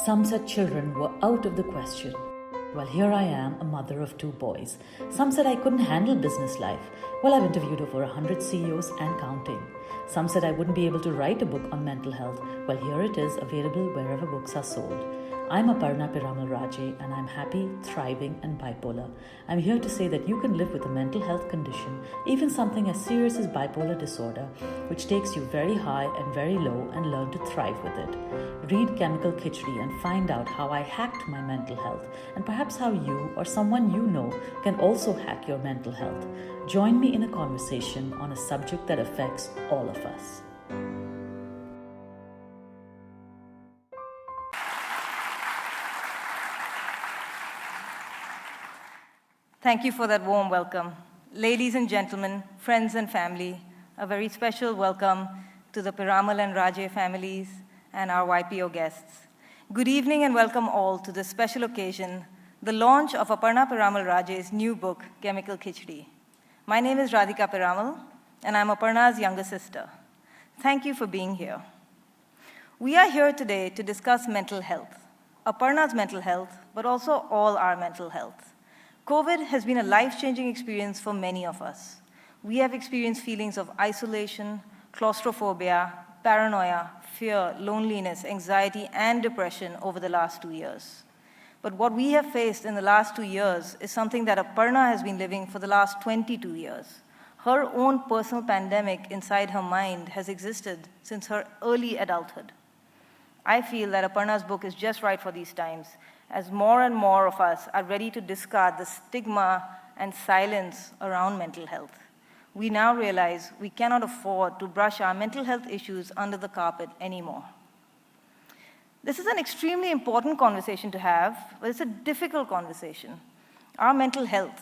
Some said children were out of the question. Well, here I am, a mother of 2 boys. Some said I couldn't handle business life. Well, I've interviewed over 100 CEOs and counting. Some said I wouldn't be able to write a book on mental health. Well, here it is, available wherever books are sold. I'm Aparna Piramal Raje, and I'm happy, thriving, and bipolar. I'm here to say that you can live with a mental health condition, even something as serious as bipolar disorder, which takes you very high and very low, and learn to thrive with it. Read Chemical Khichdi and find out how I hacked my mental health, and perhaps how you or someone you know can also hack your mental health. Join me in a conversation on a subject that affects all of us. Thank you for that warm welcome. Ladies and gentlemen, friends and family, a very special welcome to the Piramal and Raje families and our YPO guests. Good evening and welcome all to this special occasion, the launch of Aparna Piramal Raje's new book, Chemical Khichdi. My name is Radhika Piramal, and I'm Aparna's younger sister. Thank you for being here. We are here today to discuss mental health, Aparna's mental health, but also all our mental health. COVID has been a life-changing experience for many of us. We have experienced feelings of isolation, claustrophobia, paranoia, fear, loneliness, anxiety, and depression over the last 2 years. But what we have faced in the last 2 years is something that Aparna has been living for the last 22 years. Her own personal pandemic inside her mind has existed since her early adulthood. I feel that Aparna's book is just right for these times, as more and more of us are ready to discard the stigma and silence around mental health. We now realize we cannot afford to brush our mental health issues under the carpet anymore. This is an extremely important conversation to have, but it's a difficult conversation. Our mental health.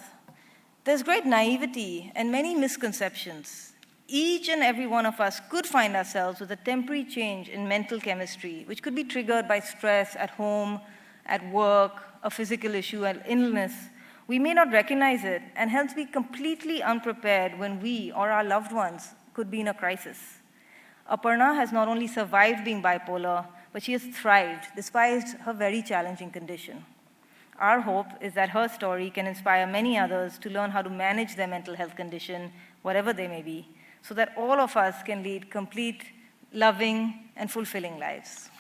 There's great naivety and many misconceptions. Each and every one of us could find ourselves with a temporary change in mental chemistry, which could be triggered by stress at home, at work, a physical issue, an illness. We may not recognize it and hence be completely unprepared when we or our loved ones could be in a crisis. Aparna has not only survived being bipolar, but she has thrived despite her very challenging condition. Our hope is that her story can inspire many others to learn how to manage their mental health condition, whatever they may be, so that all of us can lead complete, loving, and fulfilling lives.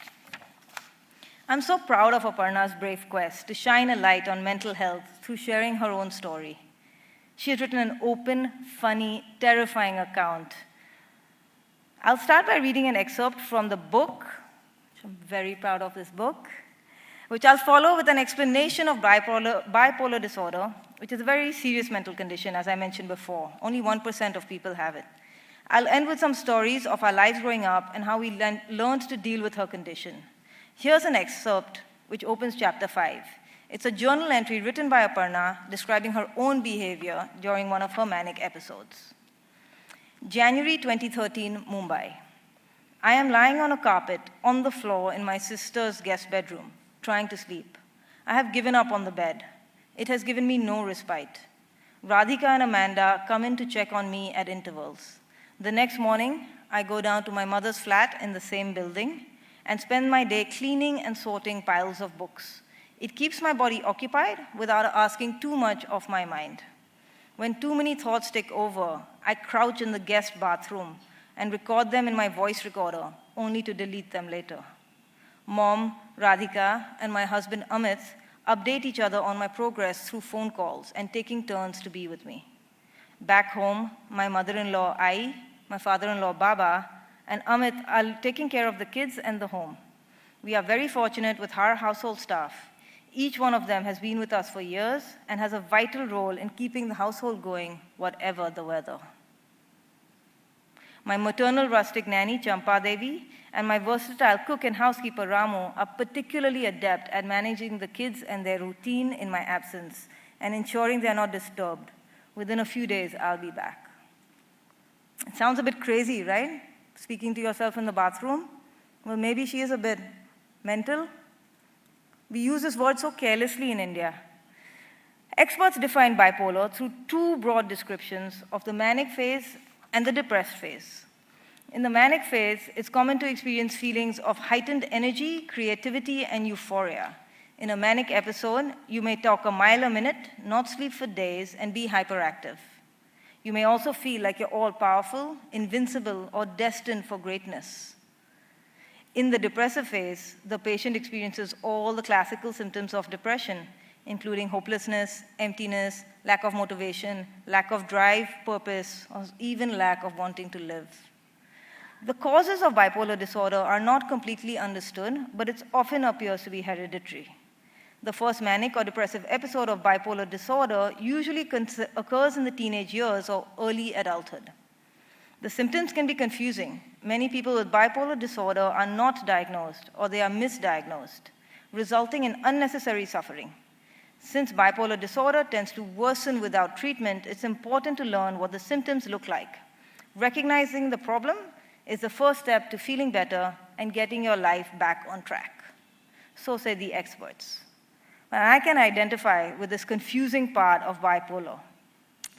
I'm so proud of Aparna's brave quest to shine a light on mental health through sharing her own story. She has written an open, funny, terrifying account. I'll start by reading an excerpt from the book, which I'm very proud of this book, which I'll follow with an explanation of bipolar disorder, which is a very serious mental condition, as I mentioned before. Only 1% of people have it. I'll end with some stories of our lives growing up and how we learned to deal with her condition. Here's an excerpt which opens chapter 5. It's a journal entry written by Aparna describing her own behavior during one of her manic episodes. January 2013, Mumbai. I am lying on a carpet on the floor in my sister's guest bedroom, trying to sleep. I have given up on the bed. It has given me no respite. Radhika and Amanda come in to check on me at intervals. The next morning, I go down to my mother's flat in the same building and spend my day cleaning and sorting piles of books. It keeps my body occupied without asking too much of my mind. When too many thoughts take over, I crouch in the guest bathroom and record them in my voice recorder, only to delete them later. Mom, Radhika, and my husband Amit update each other on my progress through phone calls and taking turns to be with me. Back home, my mother-in-law Ai, my father-in-law Baba, and Amit are taking care of the kids and the home. We are very fortunate with our household staff. Each one of them has been with us for years and has a vital role in keeping the household going, whatever the weather. My maternal rustic nanny, Champa Devi, and my versatile cook and housekeeper, Ramu, are particularly adept at managing the kids and their routine in my absence and ensuring they are not disturbed. Within a few days, I'll be back. It sounds a bit crazy, right? Speaking to yourself in the bathroom? Well, maybe she is a bit mental. We use this word so carelessly in India. Experts define bipolar through 2 broad descriptions of the manic phase and the depressed phase. In the manic phase, it's common to experience feelings of heightened energy, creativity, and euphoria. In a manic episode, you may talk a mile a minute, not sleep for days, and be hyperactive. You may also feel like you're all-powerful, invincible, or destined for greatness. In the depressive phase, the patient experiences all the classical symptoms of depression, including hopelessness, emptiness, lack of motivation, lack of drive, purpose, or even lack of wanting to live. The causes of bipolar disorder are not completely understood, but it often appears to be hereditary. The first manic or depressive episode of bipolar disorder usually occurs in the teenage years or early adulthood. The symptoms can be confusing. Many people with bipolar disorder are not diagnosed or they are misdiagnosed, resulting in unnecessary suffering. Since bipolar disorder tends to worsen without treatment, it's important to learn what the symptoms look like. Recognizing the problem is the first step to feeling better and getting your life back on track. So say the experts. And I can identify with this confusing part of bipolar.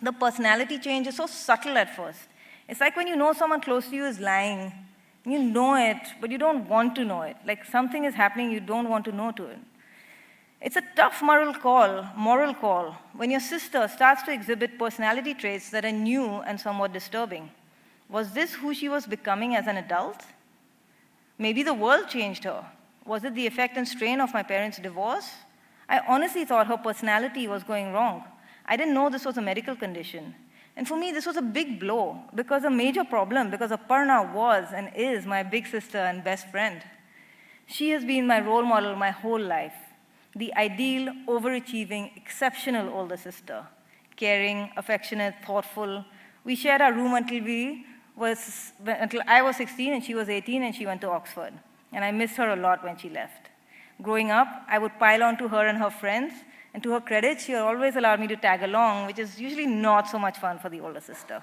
The personality change is so subtle at first. It's like when you know someone close to you is lying. You know it, but you don't want to know it. Like something is happening, you don't want to know to it. It's a tough moral call, when your sister starts to exhibit personality traits that are new and somewhat disturbing. Was this who she was becoming as an adult? Maybe the world changed her. Was it the effect and strain of my parents' divorce? I honestly thought her personality was going wrong. I didn't know this was a medical condition. And for me, this was a big blow, because a major problem, because Aparna was and is my big sister and best friend. She has been my role model my whole life, the ideal, overachieving, exceptional older sister, caring, affectionate, thoughtful. We shared our room until I was 16 and she was 18 and she went to Oxford. And I missed her a lot when she left. Growing up, I would pile on to her and her friends, and to her credit, she always allowed me to tag along, which is usually not so much fun for the older sister.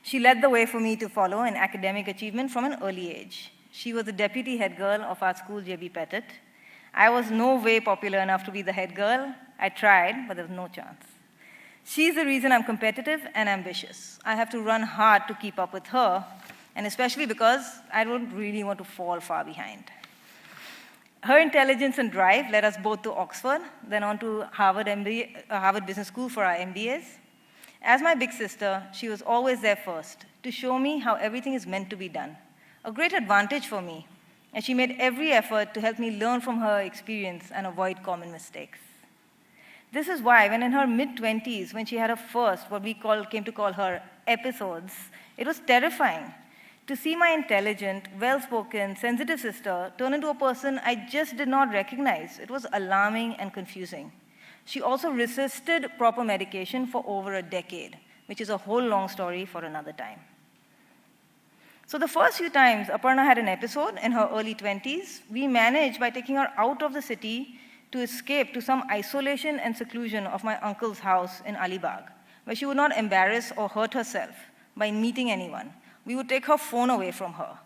She led the way for me to follow in academic achievement from an early age. She was the deputy head girl of our school, J.B. Pettit. I was no way popular enough to be the head girl. I tried, but there was no chance. She's the reason I'm competitive and ambitious. I have to run hard to keep up with her, and especially because I don't really want to fall far behind. Her intelligence and drive led us both to Oxford, then on to Harvard Business School for our MBAs. As my big sister, she was always there first to show me how everything is meant to be done. A great advantage for me, and she made every effort to help me learn from her experience and avoid common mistakes. This is why when in her mid-20s, when she had her first, what we came to call her episodes, it was terrifying to see my intelligent, well-spoken, sensitive sister turn into a person I just did not recognize. It was alarming and confusing. She also resisted proper medication for over a decade, which is a whole long story for another time. So the first few times Aparna had an episode in her early 20s, we managed by taking her out of the city to escape to some isolation and seclusion of my uncle's house in Alibag, where she would not embarrass or hurt herself by meeting anyone. We would take her phone away from her.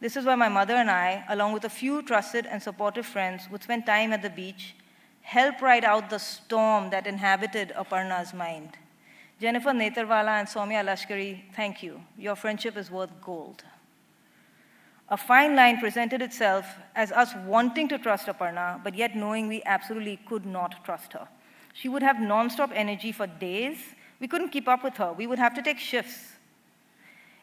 This is where my mother and I, along with a few trusted and supportive friends, would spend time at the beach, help ride out the storm that inhabited Aparna's mind. Jennifer Netarwala and Soumya Lashkari, thank you. Your friendship is worth gold. A fine line presented itself as us wanting to trust Aparna, but yet knowing we absolutely could not trust her. She would have nonstop energy for days. We couldn't keep up with her. We would have to take shifts.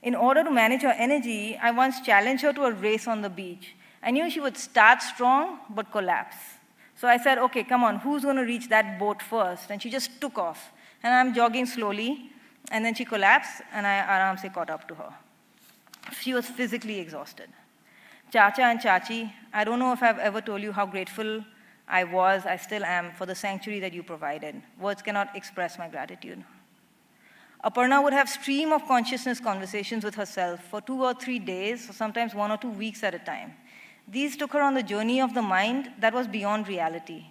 In order to manage her energy, I once challenged her to a race on the beach. I knew she would start strong, but collapse. So I said, okay, come on, who's going to reach that boat first? And she just took off. And I'm jogging slowly, and then she collapsed, and I aram caught up to her. She was physically exhausted. Chacha and Chachi, I don't know if I've ever told you how grateful I still am for the sanctuary that you provided. Words cannot express my gratitude. Aparna would have stream of consciousness conversations with herself for 2 or 3 days, or sometimes 1 or 2 weeks at a time. These took her on the journey of the mind that was beyond reality.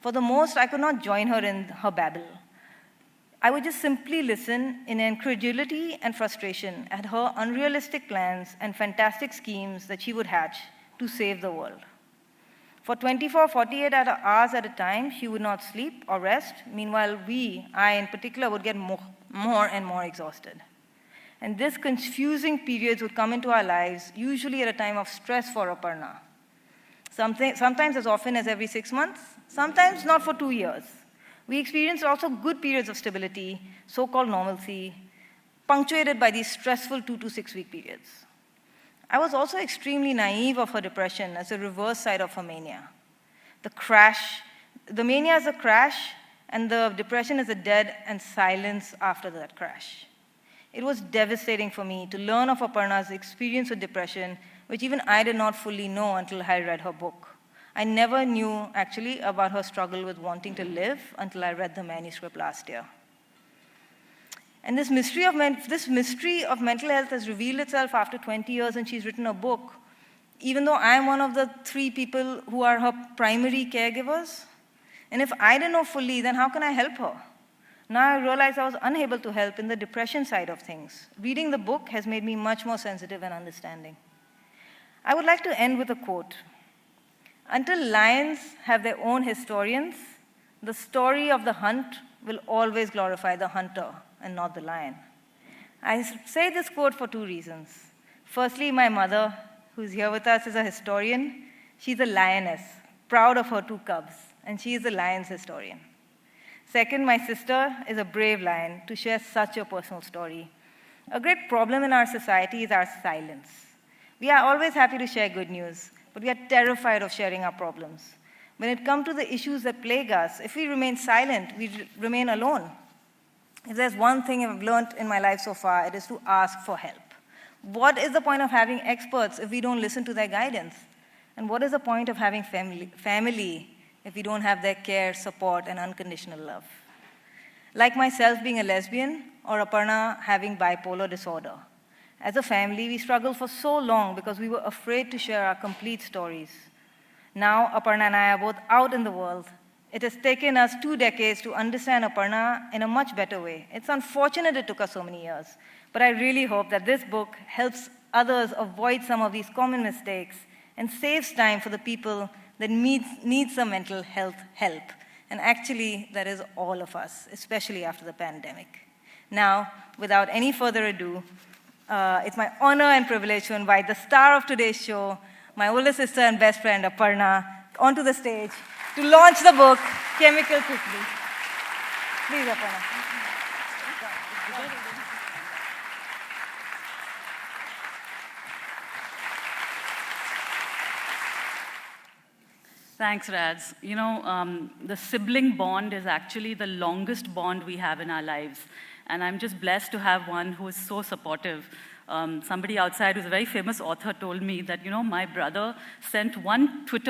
For the most, I could not join her in her babble. I would just simply listen in incredulity and frustration at her unrealistic plans and fantastic schemes that she would hatch to save the world. For 24, 48 hours at a time, she would not sleep or rest. Meanwhile, I in particular, would get more and more exhausted. And this confusing periods would come into our lives, usually at a time of stress for Aparna. Sometimes as often as every 6 months, sometimes not for 2 years. We experienced also good periods of stability, so-called normalcy, punctuated by these stressful 2 to 6 week periods. I was also extremely naive of her depression as a reverse side of her mania. The mania is a crash, and the depression is a dead and silence after that crash. It was devastating for me to learn of Aparna's experience with depression, which even I did not fully know until I read her book. I never knew, actually, about her struggle with wanting to live until I read the manuscript last year. And this mystery of mental health has revealed itself after 20 years, and she's written a book, even though I'm one of the 3 people who are her primary caregivers. And if I didn't know fully, then how can I help her? Now I realize I was unable to help in the depression side of things. Reading the book has made me much more sensitive and understanding. I would like to end with a quote. Until lions have their own historians, the story of the hunt will always glorify the hunter and not the lion. I say this quote for 2 reasons. Firstly, my mother, who's here with us, is a historian. She's a lioness, proud of her 2 cubs, and she is a lion's historian. Second, my sister is a brave lion to share such a personal story. A great problem in our society is our silence. We are always happy to share good news, but we are terrified of sharing our problems. When it comes to the issues that plague us, if we remain silent, we remain alone. If there's one thing I've learned in my life so far, it is to ask for help. What is the point of having experts if we don't listen to their guidance? And what is the point of having family if we don't have their care, support, and unconditional love? Like myself being a lesbian, or Aparna having bipolar disorder. As a family, we struggled for so long because we were afraid to share our complete stories. Now, Aparna and I are both out in the world. It has taken us 2 decades to understand Aparna in a much better way. It's unfortunate it took us so many years, but I really hope that this book helps others avoid some of these common mistakes and saves time for the people that need some mental health help. And actually, that is all of us, especially after the pandemic. Now, without any further ado, it's my honor and privilege to invite the star of today's show, my older sister and best friend, Aparna, onto the stage to launch the book, Chemical Khichdi. Please, Aparna. Thanks, Raz. You know, the sibling bond is actually the longest bond we have in our lives. And I'm just blessed to have one who is so supportive. Somebody outside who's a very famous author told me that, you know, my brother sent one tweet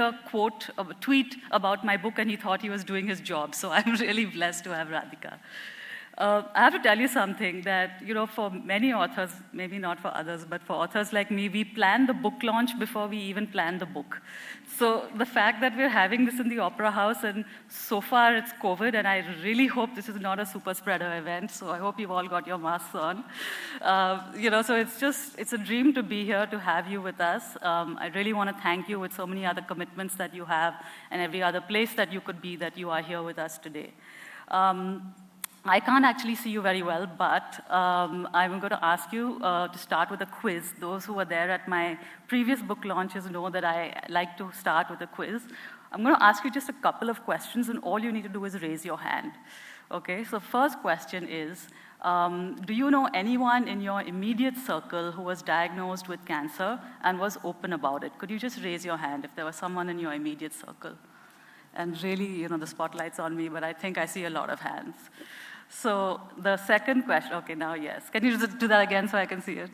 about my book and he thought he was doing his job. So I'm really blessed to have Radhika. I have to tell you something that, you know, for many authors, maybe not for others, but for authors like me, we plan the book launch before we even plan the book. So the fact that we're having this in the Opera House, and so far it's COVID, and I really hope this is not a super spreader event, so I hope you've all got your masks on. You know, so it's a dream to be here, to have you with us. I really want to thank you with so many other commitments that you have, and every other place that you could be, that you are here with us today. I can't actually see you very well, but I'm going to ask you to start with a quiz. Those who were there at my previous book launches know that I like to start with a quiz. I'm going to ask you just a couple of questions, and all you need to do is raise your hand. Okay, so first question is, do you know anyone in your immediate circle who was diagnosed with cancer and was open about it? Could you just raise your hand if there was someone in your immediate circle? And really, you know, the spotlight's on me, but I think I see a lot of hands. So the second question, okay, now yes. Can you just do that again so I can see it?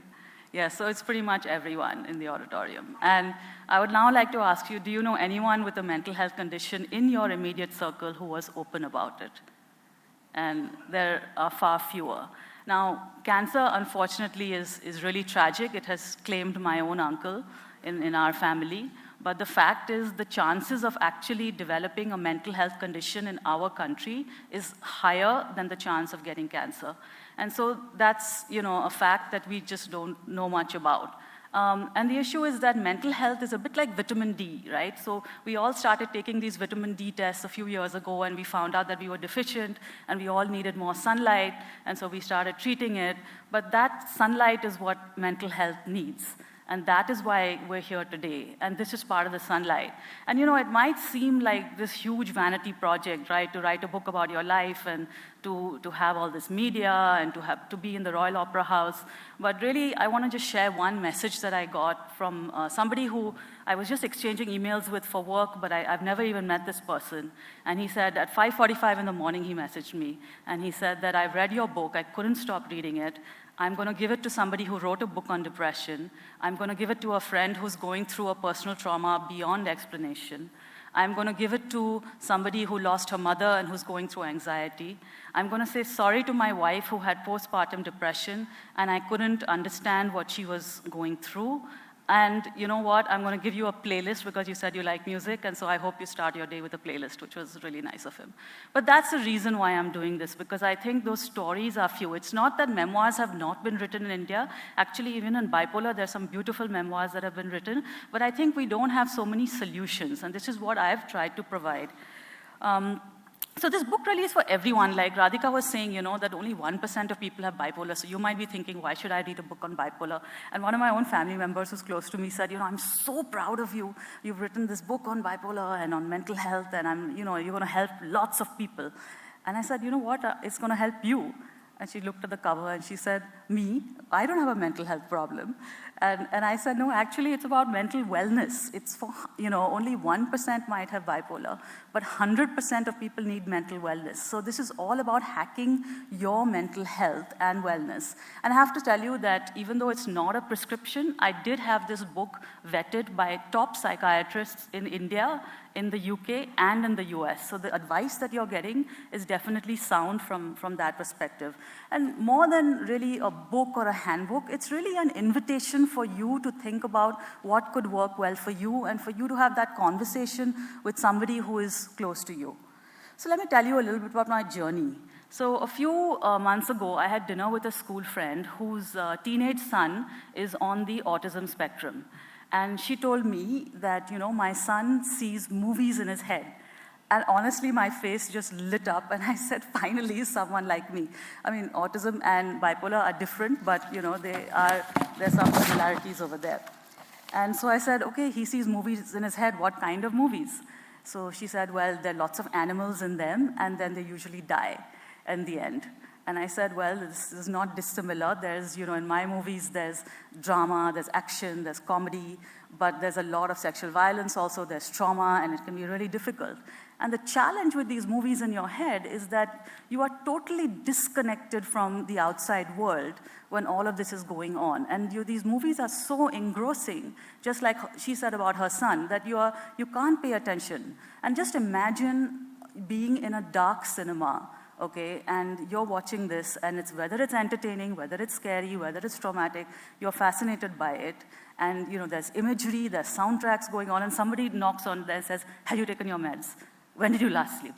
Yes, so it's pretty much everyone in the auditorium. And I would now like to ask you, do you know anyone with a mental health condition in your immediate circle who was open about it? And there are far fewer. Now, cancer, unfortunately, is really tragic. It has claimed my own uncle in our family. But the fact is, the chances of actually developing a mental health condition in our country is higher than the chance of getting cancer. And so that's, you know, a fact that we just don't know much about. And the issue is that mental health is a bit like vitamin D, right? So we all started taking these vitamin D tests a few years ago, and we found out that we were deficient, and we all needed more sunlight, and so we started treating it. But that sunlight is what mental health needs. And that is why we're here today. And this is part of the sunlight. And it might seem like this huge vanity project, right? To write a book about your life and to have all this media and to be in the Royal Opera House. But really, I want to just share one message that I got from somebody who I was just exchanging emails with for work, but I've never even met this person. And he said, at 5:45 in the morning, he messaged me. And he said that I've read your book. I couldn't stop reading it. I'm going to give it to somebody who wrote a book on depression. I'm going to give it to a friend who's going through a personal trauma beyond explanation. I'm going to give it to somebody who lost her mother and who's going through anxiety. I'm going to say sorry to my wife who had postpartum depression and I couldn't understand what she was going through. And you know what? I'm going to give you a playlist because you said you like music, and so I hope you start your day with a playlist, which was really nice of him. But that's the reason why I'm doing this, because I think those stories are few. It's not that memoirs have not been written in India. Actually, even in bipolar, there's some beautiful memoirs that have been written, but I think we don't have so many solutions, and this is what I've tried to provide. So this book really is for everyone. Like Radhika was saying, that only 1% of people have bipolar. So you might be thinking, why should I read a book on bipolar? And one of my own family members who's close to me said, I'm so proud of you. You've written this book on bipolar and on mental health, and you're going to help lots of people. And I said, you know what? It's going to help you. And she looked at the cover and she said, me? I don't have a mental health problem. And I said, no, actually it's about mental wellness. It's for, only 1% might have bipolar, but 100% of people need mental wellness. So this is all about hacking your mental health and wellness. And I have to tell you that even though it's not a prescription, I did have this book vetted by top psychiatrists in India, in the UK, and in the US. So the advice that you're getting is definitely sound from that perspective. And more than really a book or a handbook, it's really an invitation for you to think about what could work well for you and for you to have that conversation with somebody who is close to you. So let me tell you a little bit about my journey. So a few months ago, I had dinner with a school friend whose teenage son is on the autism spectrum. And she told me that, my son sees movies in his head. And honestly, my face just lit up, and I said, finally, someone like me. I mean, autism and bipolar are different, but there's some similarities over there. And so I said, okay, he sees movies in his head. What kind of movies? So she said, well, there are lots of animals in them, and then they usually die in the end. And I said, well, this is not dissimilar. There's, in my movies, there's drama, there's action, there's comedy, but there's a lot of sexual violence also, there's trauma, and it can be really difficult. And the challenge with these movies in your head is that you are totally disconnected from the outside world when all of this is going on. And these movies are so engrossing, just like she said about her son, that you can't pay attention. And just imagine being in a dark cinema, okay, and you're watching this, and whether it's entertaining, whether it's scary, whether it's traumatic, you're fascinated by it. And there's imagery, there's soundtracks going on, and somebody knocks on there and says, have you taken your meds? When did you last sleep?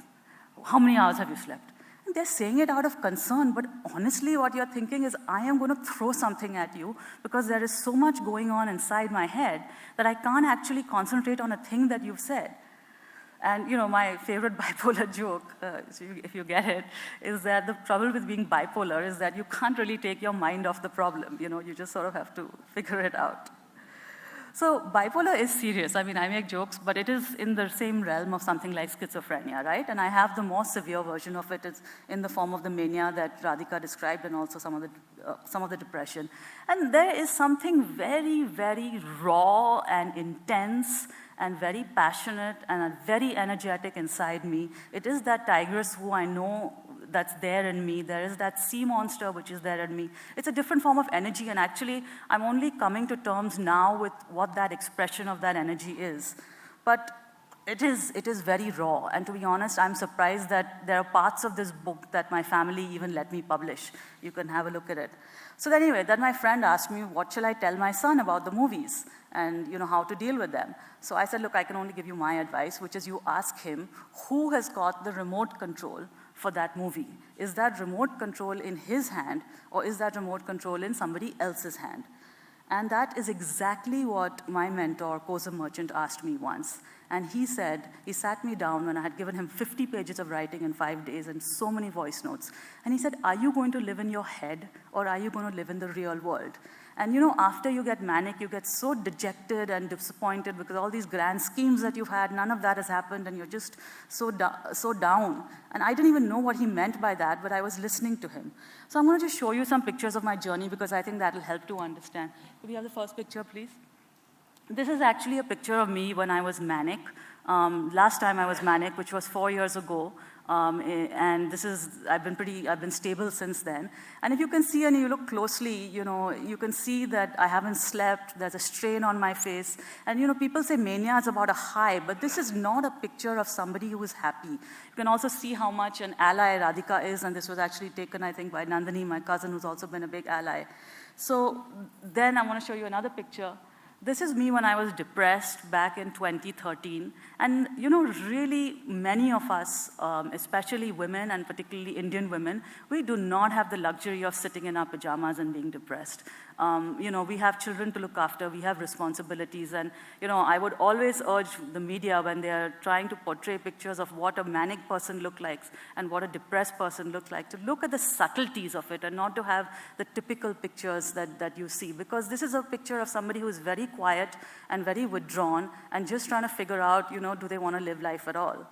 How many hours have you slept? And they're saying it out of concern, but honestly what you're thinking is, I am going to throw something at you because there is so much going on inside my head that I can't actually concentrate on a thing that you've said. And my favorite bipolar joke, if you get it, is that the trouble with being bipolar is that you can't really take your mind off the problem. You just sort of have to figure it out. So bipolar is serious. I mean, I make jokes, but it is in the same realm of something like schizophrenia, right? And I have the more severe version of it. It's in the form of the mania that Radhika described, and also some of the depression. And there is something very, very raw and intense and very passionate and very energetic inside me. It is that tigress who I know that's there in me. There is that sea monster which is there in me. It's a different form of energy, and actually I'm only coming to terms now with what that expression of that energy is. But it is very raw, and to be honest, I'm surprised that there are parts of this book that my family even let me publish. You can have a look at it. So anyway, then my friend asked me, what shall I tell my son about the movies and how to deal with them? So I said, look, I can only give you my advice, which is you ask him who has got the remote control for that movie. Is that remote control in his hand, or is that remote control in somebody else's hand? And that is exactly what my mentor, Koza Merchant, asked me once. And he said, he sat me down when I had given him 50 pages of writing in 5 days and so many voice notes. And he said, are you going to live in your head or are you going to live in the real world? And you know, after you get manic, you get so dejected and disappointed because all these grand schemes that you've had, none of that has happened and you're just so down. And I didn't even know what he meant by that, but I was listening to him. So I'm going to just show you some pictures of my journey because I think that will help to understand. Could we have the first picture, please? This is actually a picture of me when I was manic. Last time I was manic, which was 4 years ago. And this is, I've been stable since then. And if you can see and you look closely, you know, you can see that I haven't slept, there's a strain on my face. And you know, people say mania is about a high, but this is not a picture of somebody who is happy. You can also see how much an ally Radhika is, and this was actually taken, I think, by Nandini, my cousin, who's also been a big ally. So then I want to show you another picture. This is me when I was depressed back in 2013. And you know, really many of us, especially women and particularly Indian women, we do not have the luxury of sitting in our pajamas and being depressed. You know, we have children to look after, we have responsibilities, and you know, I would always urge the media when they are trying to portray pictures of what a manic person looks like and what a depressed person looks like, to look at the subtleties of it and not to have the typical pictures that you see, because this is a picture of somebody who is very quiet and very withdrawn and just trying to figure out, you know, do they want to live life at all?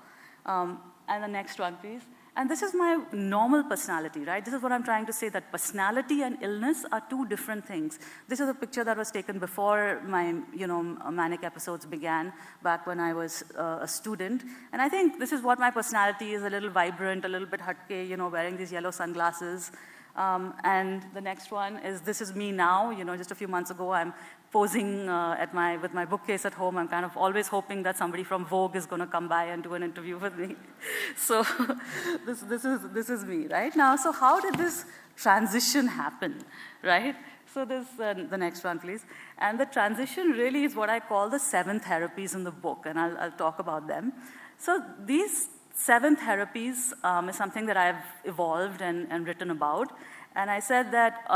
And the next one, please. And this is my normal personality, right? This is what I'm trying to say, that personality and illness are two different things. This is a picture that was taken before my, you know, manic episodes began, back when I was a student. And I think this is what my personality is, a little vibrant, a little bit hatke, you know, wearing these yellow sunglasses. And the next one is, this is me now. You know, just a few months ago, I'm posing with my bookcase at home. I'm kind of always hoping that somebody from Vogue is going to come by and do an interview with me. So this is me, right? Now, so how did this transition happen, right? So this, the next one, please. And the transition really is what I call the 7 therapies in the book, and I'll talk about them. So these 7 therapies is something that I've evolved and written about. And I said that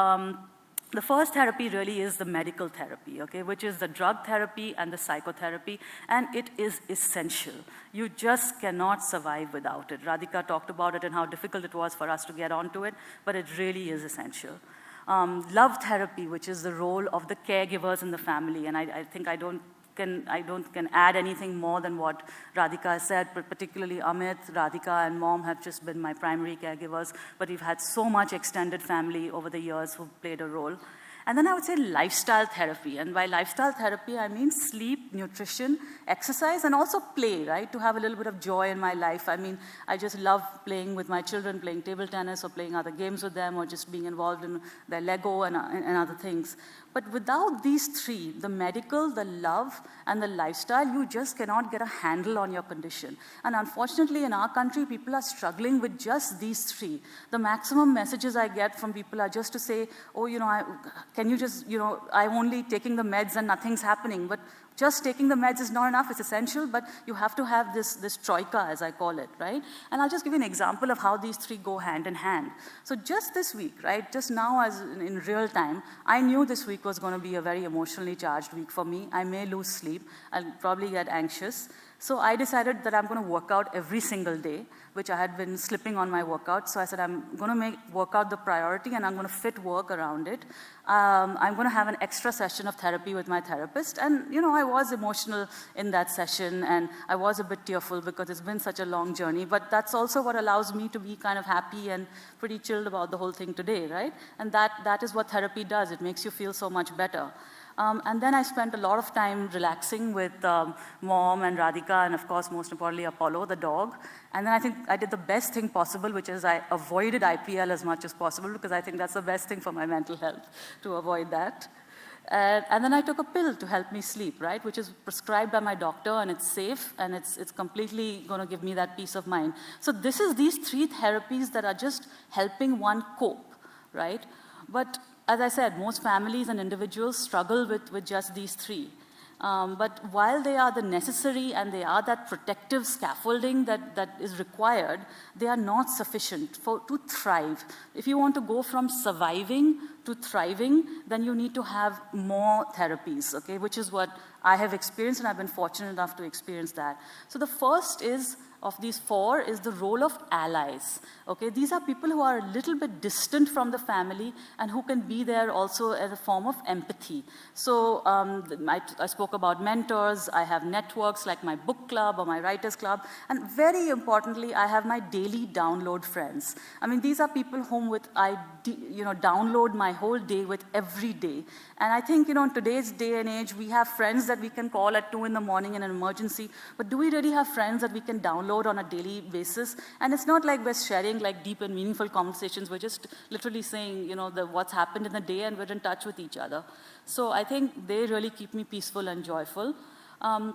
the first therapy really is the medical therapy, okay, which is the drug therapy and the psychotherapy, and it is essential. You just cannot survive without it. Radhika talked about it and how difficult it was for us to get onto it, but it really is essential. Love therapy, which is the role of the caregivers in the family, and I think I don't can add anything more than what Radhika has said, but particularly Amit, Radhika, and Mom have just been my primary caregivers, but we've had so much extended family over the years who've played a role. And then I would say lifestyle therapy. And by lifestyle therapy, I mean sleep, nutrition, exercise, and also play, right? To have a little bit of joy in my life. I mean, I just love playing with my children, playing table tennis or playing other games with them, or just being involved in their Lego and other things. But without these 3, the medical, the love, and the lifestyle, you just cannot get a handle on your condition. And unfortunately, in our country, people are struggling with just these 3. The maximum messages I get from people are just to say, oh, you know, can you just, you know, I'm only taking the meds and nothing's happening. But just taking the meds is not enough, it's essential, but you have to have this troika, as I call it, right? And I'll just give you an example of how these 3 go hand in hand. So just this week, right, just now as in real time, I knew this week was going to be a very emotionally charged week for me. I may lose sleep, I'll probably get anxious. So I decided that I'm going to work out every single day, which I had been slipping on my workout. So I said, I'm going to make workout the priority, and I'm going to fit work around it. I'm going to have an extra session of therapy with my therapist. And, you know, I was emotional in that session, and I was a bit tearful because it's been such a long journey. But that's also what allows me to be kind of happy and pretty chilled about the whole thing today, right? And that is what therapy does. It makes you feel so much better. And then I spent a lot of time relaxing with Mom and Radhika, and of course, most importantly, Apollo, the dog. And then I think I did the best thing possible, which is I avoided IPL as much as possible, because I think that's the best thing for my mental health, to avoid that. And then I took a pill to help me sleep, right, which is prescribed by my doctor, and it's safe, and it's completely going to give me that peace of mind. So this is these 3 therapies that are just helping one cope, right? But as I said, most families and individuals struggle with just these 3. But while they are the necessary and they are that protective scaffolding that is required, they are not sufficient to thrive. If you want to go from surviving to thriving, then you need to have more therapies, okay, which is what I have experienced, and I've been fortunate enough to experience that. So the first is, of these four, is the role of allies. Okay, these are people who are a little bit distant from the family and who can be there also as a form of empathy. So I spoke about mentors. I have networks like my book club or my writers club, and very importantly, I have my daily download friends. I mean, these are people whom I download my whole day with every day. And I think, in today's day and age, we have friends that we can call at 2 in the morning in an emergency, but do we really have friends that we can download on a daily basis? And it's not like we're sharing like deep and meaningful conversations. We're just literally saying, what's happened in the day, and we're in touch with each other. So I think they really keep me peaceful and joyful. And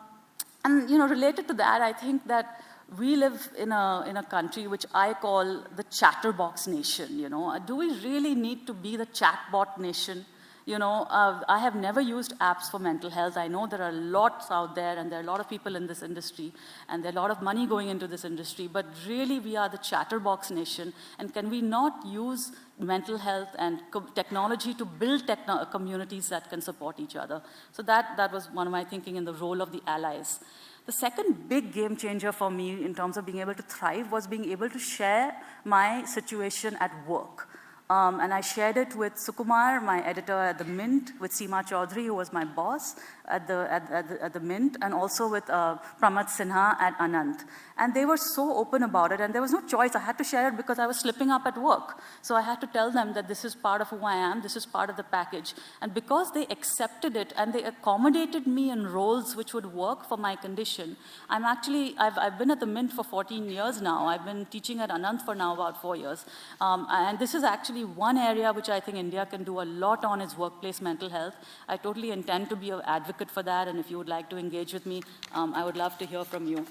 related to that, I think that we live in a country which I call the chatterbox nation. Do we really need to be the chatbot nation? I have never used apps for mental health. I know there are lots out there, and there are a lot of people in this industry, and there are a lot of money going into this industry, but really we are the chatterbox nation, and can we not use mental health and technology to build communities that can support each other? So that was one of my thinking in the role of the allies. The second big game changer for me in terms of being able to thrive was being able to share my situation at work. And I shared it with Sukumar, my editor at the Mint, with Seema Chaudhary, who was my boss at the Mint, and also with Pramad Sinha at Anant. And they were so open about it, and there was no choice. I had to share it because I was slipping up at work. So I had to tell them that this is part of who I am, this is part of the package. And because they accepted it and they accommodated me in roles which would work for my condition, I've been at the Mint for 14 years now. I've been teaching at Anant for now about 4 years. And this is actually one area which I think India can do a lot on, is workplace mental health. I totally intend to be an advocate for that, and if you would like to engage with me, I would love to hear from you.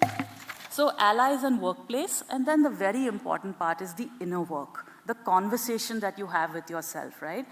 So allies and workplace, and then the very important part is the inner work, the conversation that you have with yourself, right?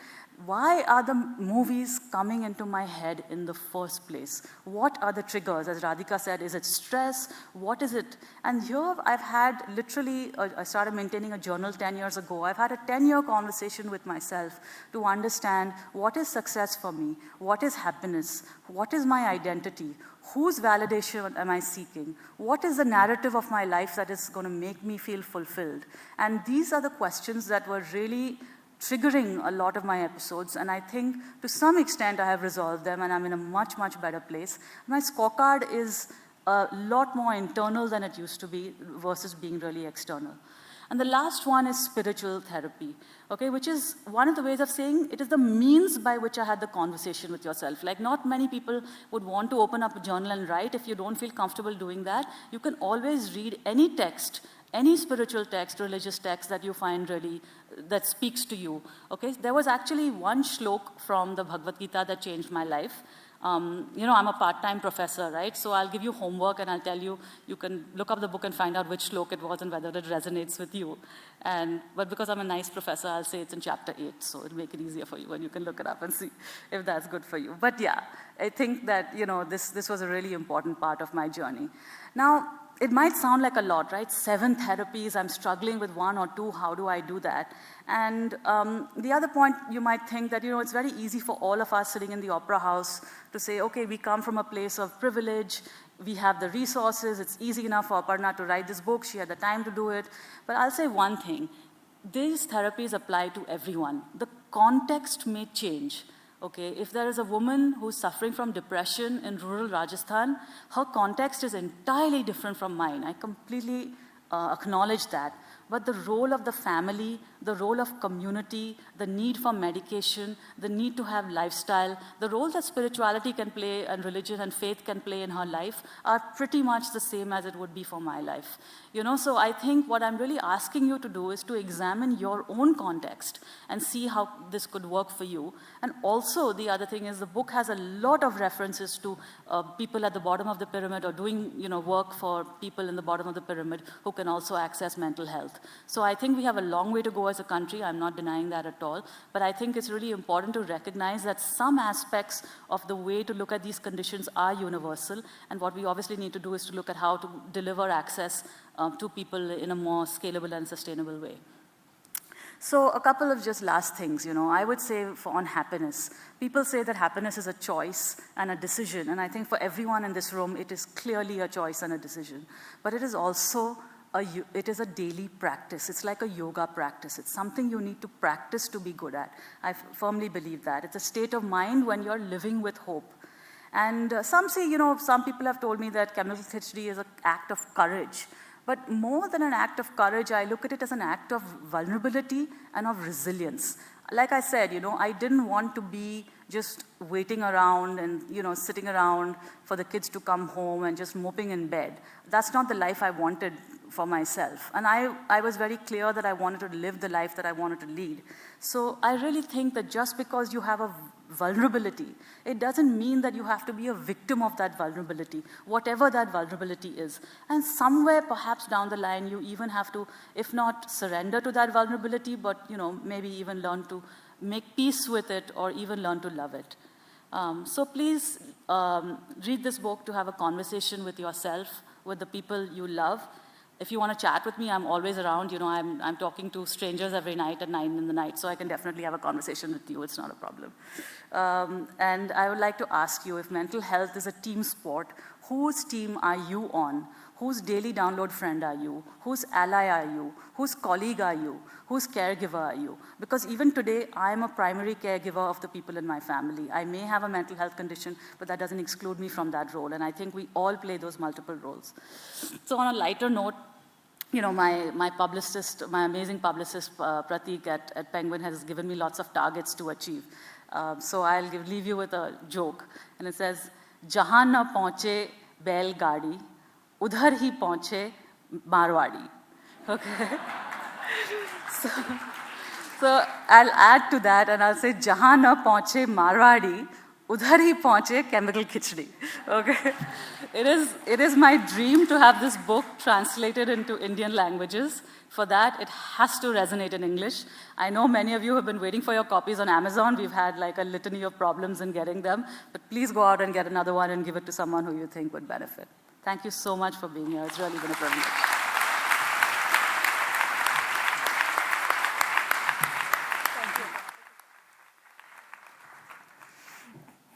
Why are the movies coming into my head in the first place? What are the triggers? As Radhika said, is it stress? What is it? And here I've had literally, I started maintaining a journal 10 years ago. I've had a 10-year conversation with myself to understand what is success for me? What is happiness? What is my identity? Whose validation am I seeking? What is the narrative of my life that is going to make me feel fulfilled? And these are the questions that were really triggering a lot of my episodes, and I think to some extent I have resolved them, and I'm in a much, much better place. My scorecard is a lot more internal than it used to be versus being really external. And the last one is spiritual therapy, okay, which is one of the ways of saying it is the means by which I had the conversation with yourself. Like, not many people would want to open up a journal and write. If you don't feel comfortable doing that, you can always read any text, any spiritual text, religious text that you find really, that speaks to you, okay? There was actually one shlok from the Bhagavad Gita that changed my life. I'm a part-time professor, right? So I'll give you homework and I'll tell you, you can look up the book and find out which shlok it was and whether it resonates with you. But because I'm a nice professor, I'll say it's in chapter 8, so it'll make it easier for you and you can look it up and see if that's good for you. But yeah, I think that, this was a really important part of my journey. Now, it might sound like a lot, right? 7 therapies, I'm struggling with 1 or 2, how do I do that? And the other point, you might think that, it's very easy for all of us sitting in the opera house to say, okay, we come from a place of privilege, we have the resources, it's easy enough for Aparna to write this book, she had the time to do it. But I'll say one thing, these therapies apply to everyone. The context may change. Okay, if there is a woman who's suffering from depression in rural Rajasthan, her context is entirely different from mine. I completely acknowledge that. But the role of the family, the role of community, the need for medication, the need to have lifestyle, the role that spirituality can play and religion and faith can play in her life are pretty much the same as it would be for my life. So I think what I'm really asking you to do is to examine your own context and see how this could work for you. And also the other thing is the book has a lot of references to people at the bottom of the pyramid or doing work for people in the bottom of the pyramid who can also access mental health. So I think we have a long way to go as a country. I'm not denying that at all. But I think it's really important to recognize that some aspects of the way to look at these conditions are universal. And what we obviously need to do is to look at how to deliver access to people in a more scalable and sustainable way. So a couple of just last things, I would say on happiness. People say that happiness is a choice and a decision, and I think for everyone in this room, it is clearly a choice and a decision. But it is also it is a daily practice. It's like a yoga practice. It's something you need to practice to be good at. I firmly believe that. It's a state of mind when you're living with hope. And some say, some people have told me that chemical khichdi is an act of courage. But more than an act of courage, I look at it as an act of vulnerability and of resilience. Like I said, I didn't want to be just waiting around and, sitting around for the kids to come home and just moping in bed. That's not the life I wanted for myself. And I was very clear that I wanted to live the life that I wanted to lead. So I really think that just because you have a vulnerability, it doesn't mean that you have to be a victim of that vulnerability, whatever that vulnerability is. And somewhere perhaps down the line, you even have to, if not surrender to that vulnerability, but maybe even learn to make peace with it or even learn to love it. So please read this book to have a conversation with yourself, with the people you love. If you want to chat with me, I'm always around. I'm talking to strangers every night at 9 in the night, so I can definitely have a conversation with you. It's not a problem. And I would like to ask you, if mental health is a team sport, whose team are you on? Whose daily download friend are you? Whose ally are you? Whose colleague are you? Whose caregiver are you? Because even today, I'm a primary caregiver of the people in my family. I may have a mental health condition, but that doesn't exclude me from that role. And I think we all play those multiple roles. So on a lighter note, my publicist, my amazing publicist, Pratik at Penguin, has given me lots of targets to achieve. So I'll leave you with a joke. And it says, "Jahan na paunche bail gaadi, udhar hi paunche marwadi." Okay. So I'll add to that and I'll say, "Jahan na paunche marwadi, udhar hi paunche chemical khichdi." Okay. It is my dream to have this book translated into Indian languages. For that, it has to resonate in English. I know many of you have been waiting for your copies on Amazon. We've had like a litany of problems in getting them. But please go out and get another one and give it to someone who you think would benefit. Thank you so much for being here. It's really been a privilege.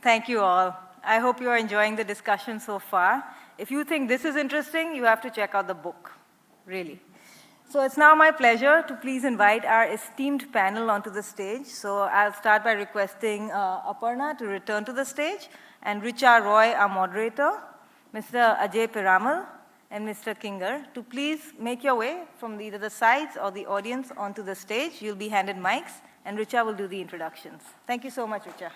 Thank you all. I hope you are enjoying the discussion so far. If you think this is interesting, you have to check out the book, really. So it's now my pleasure to please invite our esteemed panel onto the stage. So I'll start by requesting Aparna to return to the stage, and Richa Roy, our moderator, Mr. Ajay Piramal, and Mr. Kinger, to please make your way from either the sides or the audience onto the stage. You'll be handed mics, and Richa will do the introductions. Thank you so much, Richa.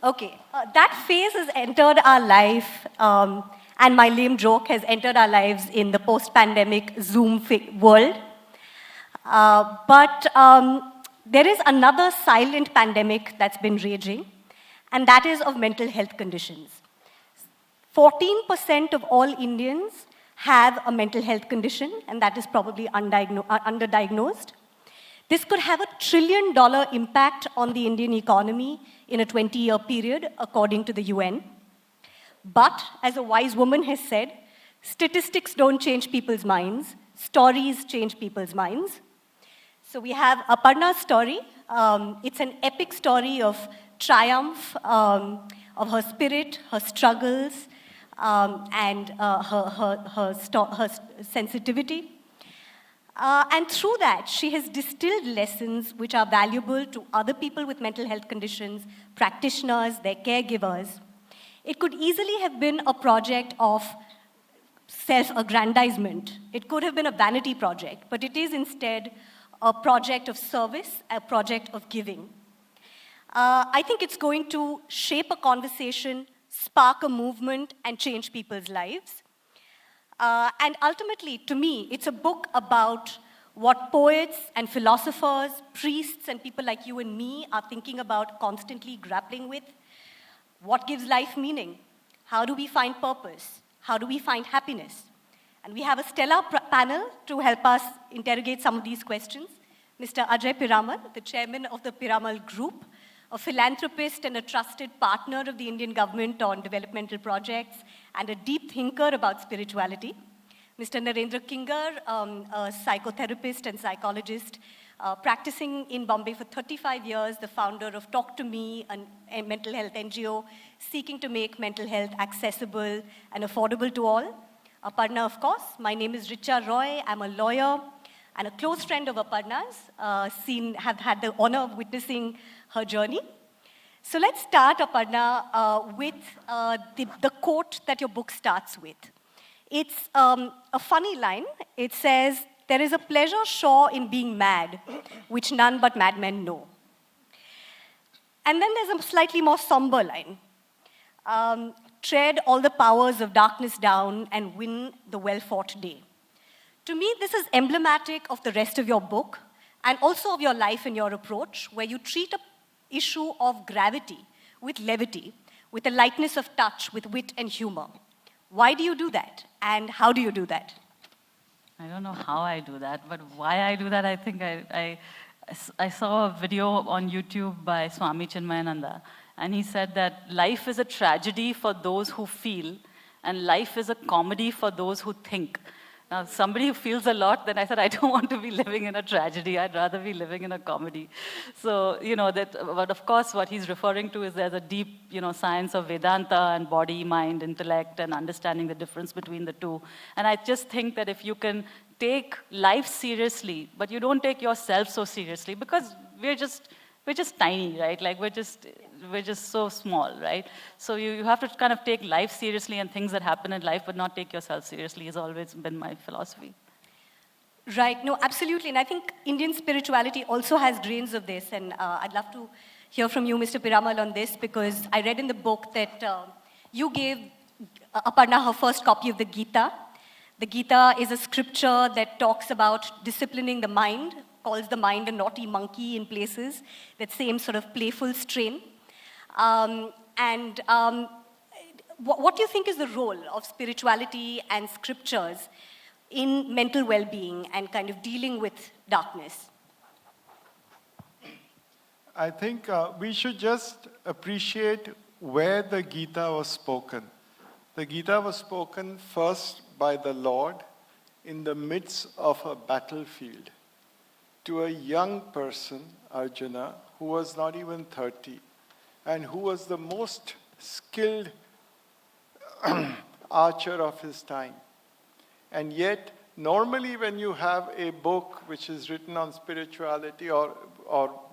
Okay, that phase has entered our life, and my lame joke has entered our lives in the post-pandemic Zoom world. But there is another silent pandemic that's been raging, and that is of mental health conditions. 14% of all Indians have a mental health condition, and that is probably underdiagnosed. This could have a $1 trillion impact on the Indian economy in a 20-year period, according to the UN. But, as a wise woman has said, statistics don't change people's minds, stories change people's minds. So we have Aparna's story. It's an epic story of triumph, of her spirit, her struggles, and her sensitivity. And through that, she has distilled lessons which are valuable to other people with mental health conditions, practitioners, their caregivers. It could easily have been a project of self-aggrandizement. It could have been a vanity project, but it is instead a project of service, a project of giving. I think it's going to shape a conversation, spark a movement, and change people's lives. And ultimately, to me, it's a book about what poets and philosophers, priests, and people like you and me are thinking about, constantly grappling with. What gives life meaning? How do we find purpose? How do we find happiness? And we have a stellar panel to help us interrogate some of these questions. Mr. Ajay Piramal, the chairman of the Piramal Group, a philanthropist and a trusted partner of the Indian government on developmental projects, and a deep thinker about spirituality. Mr. Narendra Kinger, a psychotherapist and psychologist, practicing in Bombay for 35 years, the founder of Talk to Me, a mental health NGO seeking to make mental health accessible and affordable to all. Aparna, of course. My name is Richa Roy. I'm a lawyer and a close friend of Aparna's. Have had the honor of witnessing her journey. So let's start, Aparna, with the quote that your book starts with. It's a funny line. It says, "There is a pleasure sure in being mad, which none but madmen know." And then there's a slightly more somber line. "Tread all the powers of darkness down and win the well-fought day." To me, this is emblematic of the rest of your book and also of your life and your approach, where you treat an issue of gravity with levity, with a lightness of touch, with wit and humor. Why do you do that? And how do you do that? I don't know how I do that, but why I do that, I think I saw a video on YouTube by Swami Chinmayananda, and he said that life is a tragedy for those who feel, and life is a comedy for those who think. Now, somebody who feels a lot, then I said, I don't want to be living in a tragedy. I'd rather be living in a comedy. So, but of course, what he's referring to is there's a deep, science of Vedanta and body, mind, intellect, and understanding the difference between the two. And I just think that if you can take life seriously, but you don't take yourself so seriously, because we're just tiny, right? Like we're just so small, right? So you have to kind of take life seriously and things that happen in life, but not take yourself seriously has always been my philosophy. Right, no, absolutely. And I think Indian spirituality also has grains of this. And I'd love to hear from you, Mr. Piramal, on this, because I read in the book that you gave Aparna her first copy of the Gita. The Gita is a scripture that talks about disciplining the mind, calls the mind a naughty monkey in places, that same sort of playful strain. What do you think is the role of spirituality and scriptures in mental well-being and kind of dealing with darkness? I think we should just appreciate where the Gita was spoken. The Gita was spoken first by the Lord in the midst of a battlefield to a young person, Arjuna, who was not even 30, and who was the most skilled archer of his time. And yet, normally when you have a book which is written on spirituality or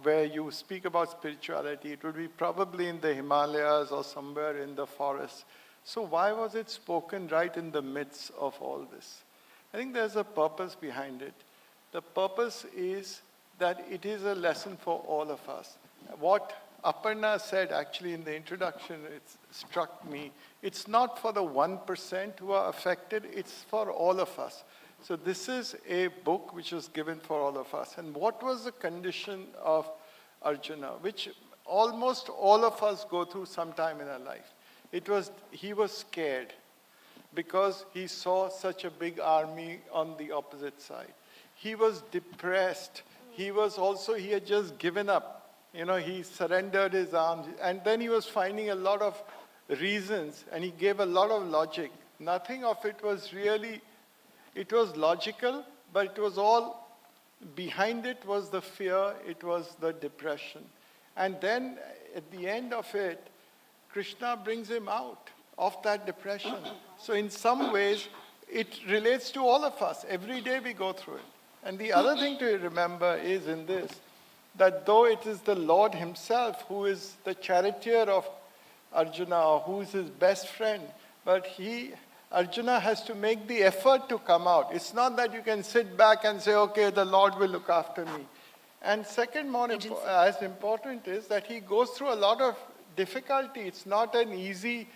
where you speak about spirituality, it would be probably in the Himalayas or somewhere in the forest. So why was it spoken right in the midst of all this? I think there's a purpose behind it. The purpose is that it is a lesson for all of us. What Aparna said actually in the introduction, it struck me. It's not for the 1% who are affected, it's for all of us. So this is a book which was given for all of us. And what was the condition of Arjuna, which almost all of us go through sometime in our life? He was scared because he saw such a big army on the opposite side. He was depressed. He had just given up. He surrendered his arms. And then he was finding a lot of reasons, and he gave a lot of logic. Nothing of it was really, it was logical, but it was all, behind it was the fear, it was the depression. And then at the end of it, Krishna brings him out of that depression. So in some ways, it relates to all of us. Every day we go through it. And the other thing to remember is in this, that though it is the Lord himself who is the charioteer of Arjuna, or who is his best friend, but Arjuna has to make the effort to come out. It's not that you can sit back and say, okay, the Lord will look after me. And second, as important is that he goes through a lot of difficulty. It's not an easy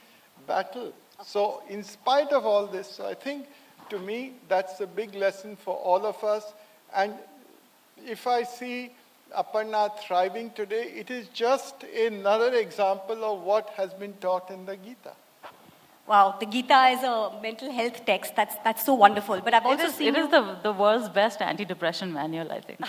battle. So in spite of all this, so I think to me, that's a big lesson for all of us. And if I see Aparna thriving today, it is just another example of what has been taught in the Gita. Wow, the Gita is a mental health text. That's so wonderful. But I've also seen It is the world's best anti-depression manual, I think.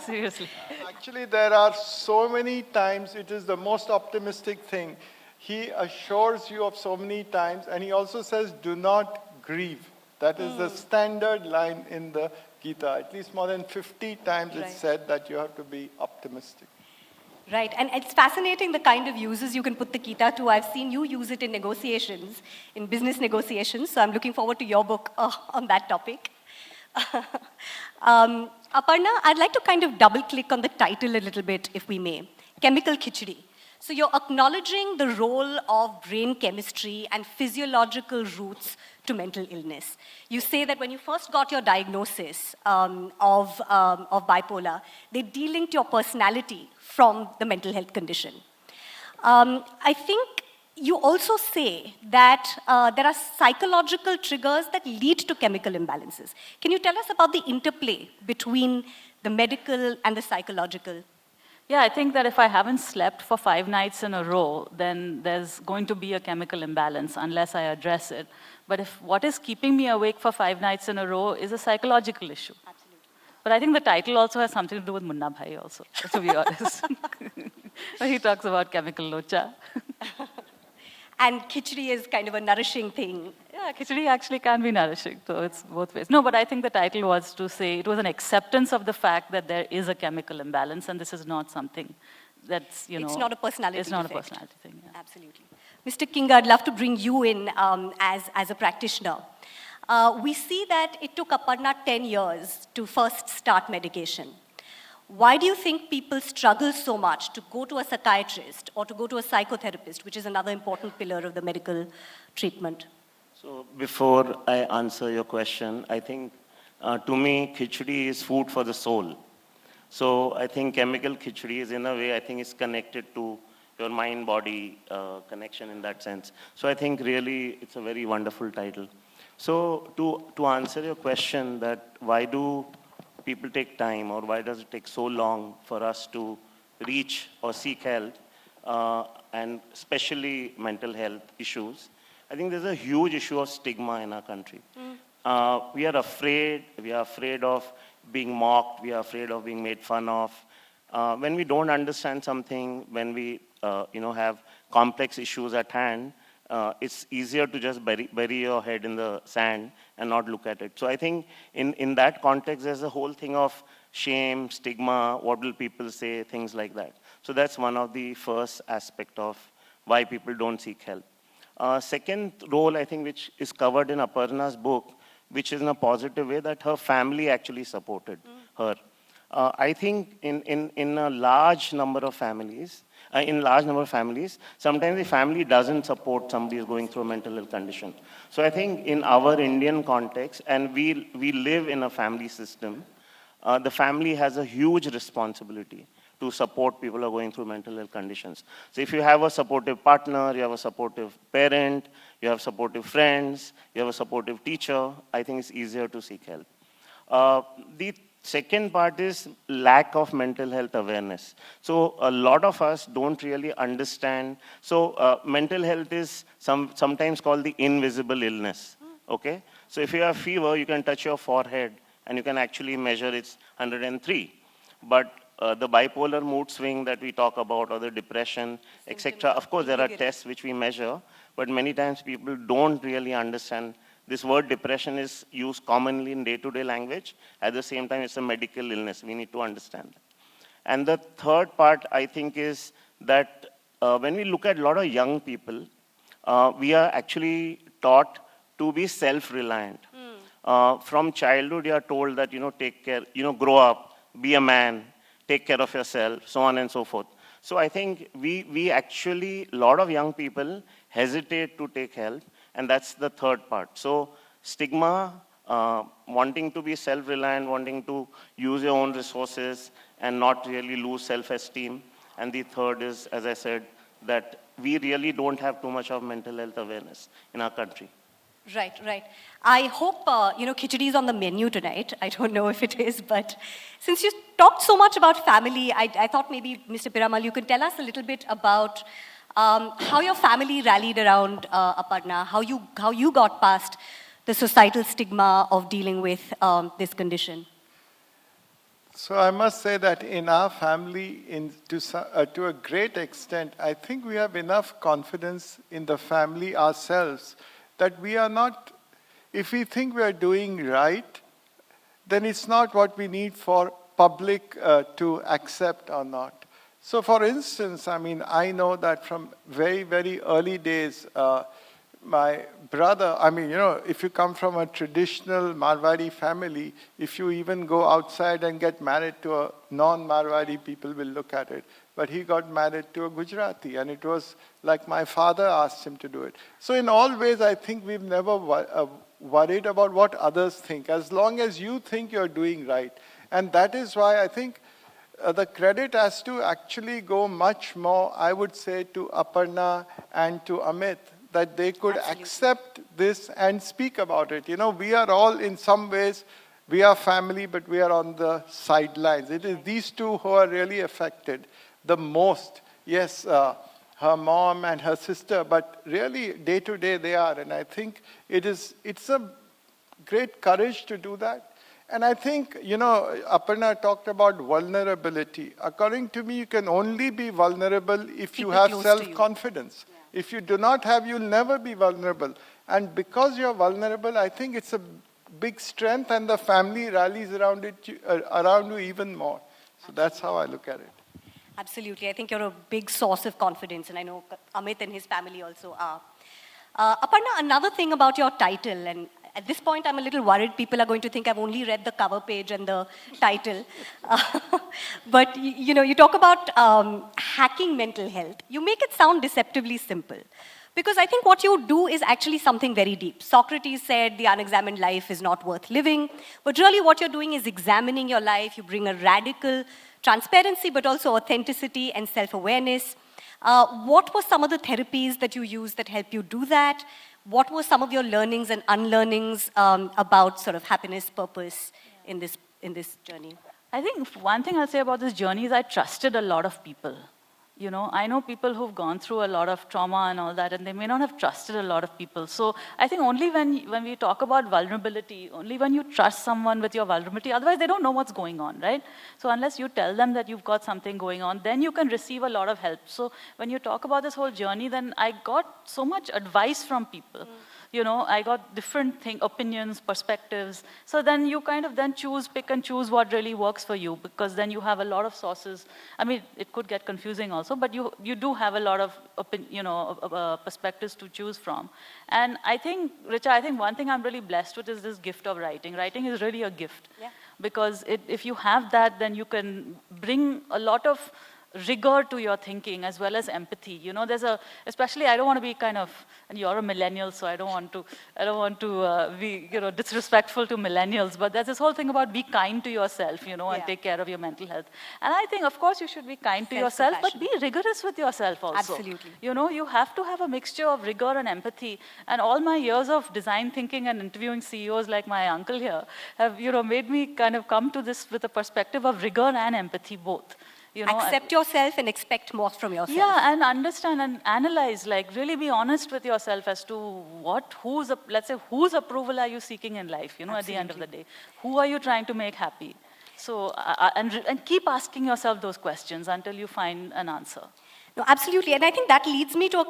Seriously. Actually, there are so many times, it is the most optimistic thing. He assures you of so many times, and he also says, do not grieve. That is the standard line in the Gita. At least more than 50 times it's said that you have to be optimistic. Right, and it's fascinating the kind of uses you can put the Gita to. I've seen you use it in negotiations, in business negotiations, so I'm looking forward to your book on that topic. Aparna, I'd like to kind of double-click on the title a little bit, if we may. Chemical Khichdi. So you're acknowledging the role of brain chemistry and physiological roots to mental illness. You say that when you first got your diagnosis of bipolar, they de-linked your personality from the mental health condition. I think you also say that there are psychological triggers that lead to chemical imbalances. Can you tell us about the interplay between the medical and the psychological? Yeah, I think that if I haven't slept for 5 nights in a row, then there's going to be a chemical imbalance unless I address it. But if what is keeping me awake for 5 nights in a row is a psychological issue. Absolutely. But I think the title also has something to do with Munna Bhai also, to be honest. He talks about chemical locha. And khichdi is kind of a nourishing thing. Yeah, khichdi actually can be nourishing, so it's both ways. No, but I think the title was to say, it was an acceptance of the fact that there is a chemical imbalance, and this is not something that's, It's not a personality It's not defect. a personality thing, yeah. Absolutely. Mr. Kinger, I'd love to bring you in as a practitioner. We see that it took Aparna 10 years to first start medication. Why do you think people struggle so much to go to a psychiatrist or to go to a psychotherapist, which is another important pillar of the medical treatment? So before I answer your question, I think to me, khichdi is food for the soul. So I think chemical khichdi is in a way, I think it's connected to your mind-body connection in that sense. So I think really it's a very wonderful title. So to answer your question that why do people take time or why does it take so long for us to reach or seek help, and especially mental health issues, I think there's a huge issue of stigma in our country. We are afraid of being mocked, we are afraid of being made fun of. When we don't understand something, when we have complex issues at hand, it's easier to just bury your head in the sand and not look at it. So I think in that context, there's a whole thing of shame, stigma, what will people say, things like that. So that's one of the first aspect of why people don't seek help. Second role, I think, which is covered in Aparna's book, which is in a positive way, that her family actually supported her. I think in a large number of families, sometimes the family doesn't support somebody who's going through a mental health condition. So I think in our Indian context, and we live in a family system, the family has a huge responsibility to support people who are going through mental health conditions. So if you have a supportive partner, you have a supportive parent, you have supportive friends, you have a supportive teacher, I think it's easier to seek help. The second part is lack of mental health awareness. So a lot of us don't really understand. So mental health is sometimes called the invisible illness, okay? So if you have fever, you can touch your forehead and you can actually measure it's 103. But the bipolar mood swing that we talk about, or the depression, etc. Of course, there are tests which we measure, but many times people don't really understand. This word depression is used commonly in day-to-day language. At the same time, it's a medical illness. We need to understand that. And the third part, I think, is that when we look at a lot of young people, we are actually taught to be self-reliant. From childhood, you are told that, take care, grow up, be a man, take care of yourself, so on and so forth. So I think we actually, a lot of young people hesitate to take help, and that's the third part. So stigma, wanting to be self-reliant, wanting to use your own resources and not really lose self-esteem. And the third is, as I said, that we really don't have too much of mental health awareness in our country. Right, right. I hope, khichdi is on the menu tonight. I don't know if it is, but since you talked so much about family, I thought maybe, Mr. Piramal, you could tell us a little bit about how your family rallied around Aparna, how you got past the societal stigma of dealing with this condition. So I must say that in our family, to a great extent, I think we have enough confidence in the family ourselves that we are not, if we think we are doing right, then it's not what we need for public to accept or not. So for instance, I mean, I know that from very, very early days, my brother, I mean, you know, if you come from a traditional Marwari family, if you even go outside and get married to a non-Marwari, people will look at it. But he got married to a Gujarati, and it was like my father asked him to do it. So in all ways, I think we've never worried about what others think, as long as you think you're doing right. And that is why I think the credit has to actually go much more, I would say, to Aparna and to Amit, that they could accept this and speak about it. You know, we are all in some ways, we are family, but we are on the sidelines. It is these two who are really affected the most. Yes, her mom and her sister, but really day to day they are. And I think it's a great courage to do that. And I think, you know, Aparna talked about vulnerability. According to me, you can only be vulnerable if you have self-confidence. Yeah. If you do not have, you'll never be vulnerable. And because you're vulnerable, I think it's a big strength, and the family rallies around you even more. So that's how I look at it. Absolutely. I think you're a big source of confidence, and I know Amit and his family also are. Aparna, another thing about your title, and at this point I'm a little worried people are going to think I've only read the cover page and the title. But you know, you talk about hacking mental health. You make it sound deceptively simple. Because I think what you do is actually something very deep. Socrates said the unexamined life is not worth living. But really what you're doing is examining your life. You bring a radical transparency, but also authenticity and self-awareness. What were some of the therapies that you used that help you do that? What were some of your learnings and unlearnings about sort of happiness, purpose in this journey? I think one thing I'll say about this journey is I trusted a lot of people. You know, I know people who've gone through a lot of trauma and all that, and they may not have trusted a lot of people. So I think only when we talk about vulnerability, only when you trust someone with your vulnerability, otherwise they don't know what's going on, right? So unless you tell them that you've got something going on, then you can receive a lot of help. So when you talk about this whole journey, then I got so much advice from people. You know, I got different opinions, perspectives. So then you kind of then pick and choose what really works for you, because then you have a lot of sources. I mean, it could get confusing also, but you do have a lot of, perspectives to choose from. And I think, Richa, I think one thing I'm really blessed with is this gift of writing. Writing is really a gift. Yeah. Because if you have that, then you can bring a lot of rigor to your thinking as well as empathy. You know, especially I don't want to be kind of, and you're a millennial, so I don't want to be, disrespectful to millennials, but there's this whole thing about be kind to yourself, and take care of your mental health. And I think, of course, you should be kind to yourself, but be rigorous with yourself also. Absolutely. You have to have a mixture of rigor and empathy. And all my years of design thinking and interviewing CEOs like my uncle here have, made me kind of come to this with a perspective of rigor and empathy both. Accept yourself and expect more from yourself. Yeah, and understand and analyze, really be honest with yourself as to whose approval are you seeking in life, at the end of the day. Who are you trying to make happy? So, and keep asking yourself those questions until you find an answer. No, absolutely, and I think that leads me to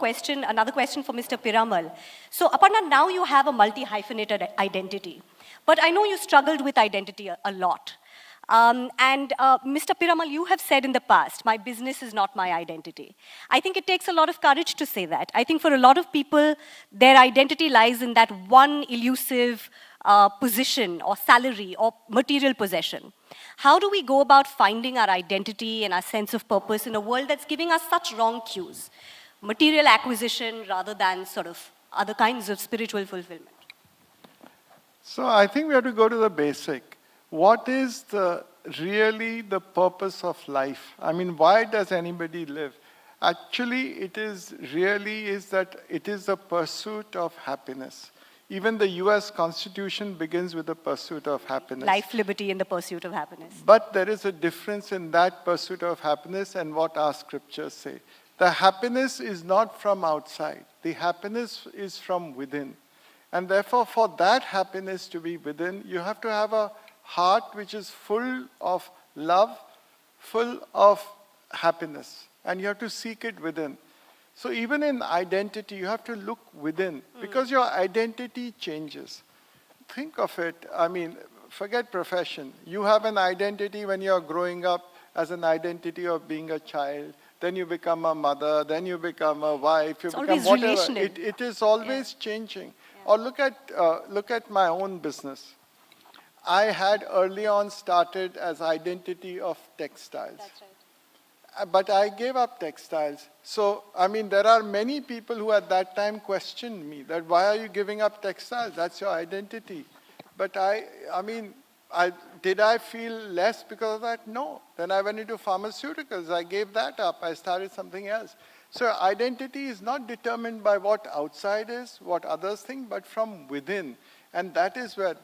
another question for Mr. Piramal. So, Aparna, now you have a multi-hyphenated identity, but I know you struggled with identity a lot. Mr. Piramal, you have said in the past, my business is not my identity. I think it takes a lot of courage to say that. I think for a lot of people, their identity lies in that one elusive position or salary or material possession. How do we go about finding our identity and our sense of purpose in a world that's giving us such wrong cues? Material acquisition rather than sort of other kinds of spiritual fulfillment. So I think we have to go to the basic. What is really the purpose of life? I mean, why does anybody live? Actually, it is that it is the pursuit of happiness. Even the US Constitution begins with the pursuit of happiness. Life, liberty, and the pursuit of happiness. But there is a difference in that pursuit of happiness and what our scriptures say. The happiness is not from outside. The happiness is from within. And therefore, for that happiness to be within, you have to have a heart which is full of love, full of happiness. And you have to seek it within. So even in identity, you have to look within, because your identity changes. Think of it, I mean, forget profession. You have an identity when you're growing up as an identity of being a child. Then you become a mother, then you become a wife, you It's become always whatever. relational. It is always changing. Or look at my own business. I had early on started as identity of textiles. That's right. But I gave up textiles. So, I mean, there are many people who at that time questioned me that why are you giving up textiles? That's your identity. But did I feel less because of that? No. Then I went into pharmaceuticals. I gave that up. I started something else. So identity is not determined by what outside is, what others think, but from within. And that is where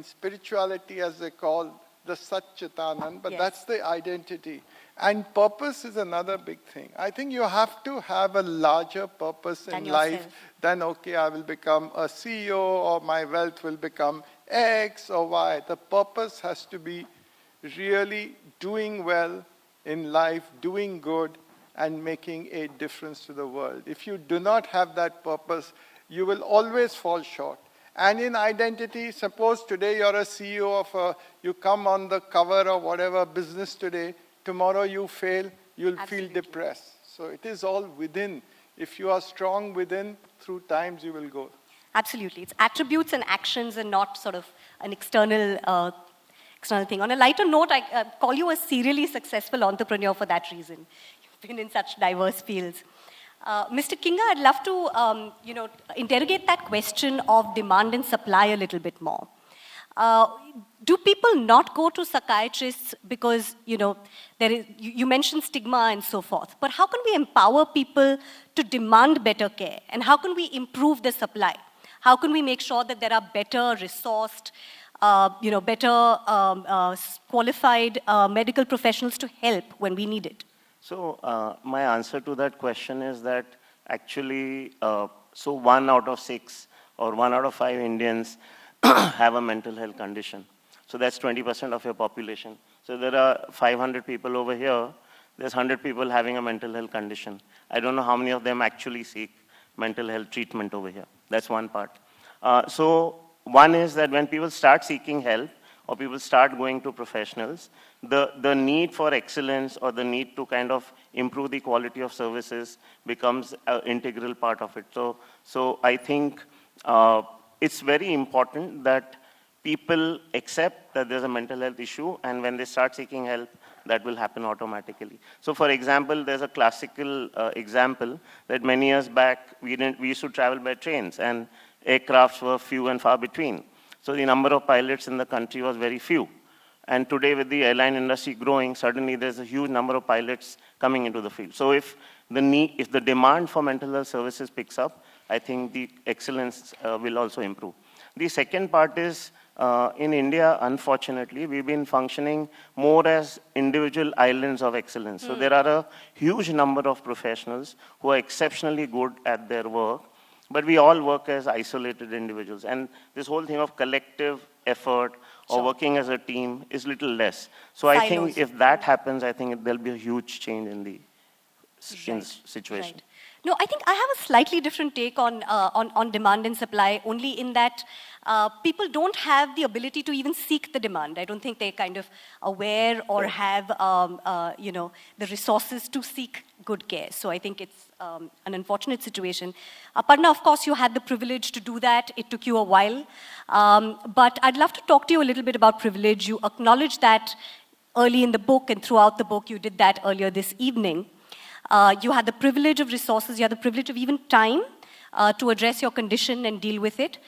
spirituality as they call the Satchitanand, but that's the identity. And purpose is another big thing. I think you have to have a larger purpose in life than, okay, I will become a CEO or my wealth will become X or Y. The purpose has to be really doing well in life, doing good, and making a difference to the world. If you do not have that purpose, you will always fall short. And in identity, suppose today you're a CEO of you come on the cover of whatever business today, tomorrow you fail, you'll feel depressed. So it is all within. If you are strong within, through times you will go. Absolutely. It's attributes and actions and not sort of an external thing. On a lighter note, I call you a serially successful entrepreneur for that reason. You've been in such diverse fields. Mr. Kinger, I'd love to interrogate that question of demand and supply a little bit more. Do people not go to psychiatrists because, you mentioned stigma and so forth, but how can we empower people to demand better care? And how can we improve the supply? How can we make sure that there are better resourced, better qualified medical professionals to help when we need it? So my answer to that question is that actually, 1 out of 6 or 1 out of 5 Indians have a mental health condition. So that's 20% of your population. So there are 500 people over here. There's 100 people having a mental health condition. I don't know how many of them actually seek mental health treatment over here. That's one part. So one is that when people start seeking help or people start going to professionals, the need for excellence or the need to kind of improve the quality of services becomes an integral part of it. So I think it's very important that people accept that there's a mental health issue, and when they start seeking help, that will happen automatically. So for example, there's a classical example that many years back, we used to travel by trains, and aircrafts were few and far between. So the number of pilots in the country was very few. And today with the airline industry growing, suddenly there's a huge number of pilots coming into the field. So if the demand for mental health services picks up, I think the excellence will also improve. The second part is, in India, unfortunately, we've been functioning more as individual islands of excellence. So there are a huge number of professionals who are exceptionally good at their work, but we all work as isolated individuals. And this whole thing of collective effort or working as a team is little less. So I think if that happens, I think there'll be a huge change in the situation. Right. No, I think I have a slightly different take on demand and supply, only in that people don't have the ability to even seek the demand. I don't think they're kind of aware or have the resources to seek good care. So I think it's an unfortunate situation. Aparna, of course, you had the privilege to do that. It took you a while. But I'd love to talk to you a little bit about privilege. You acknowledged that early in the book, and throughout the book, you did that earlier this evening. You had the privilege of resources, you had the privilege of even time to address your condition and deal with it.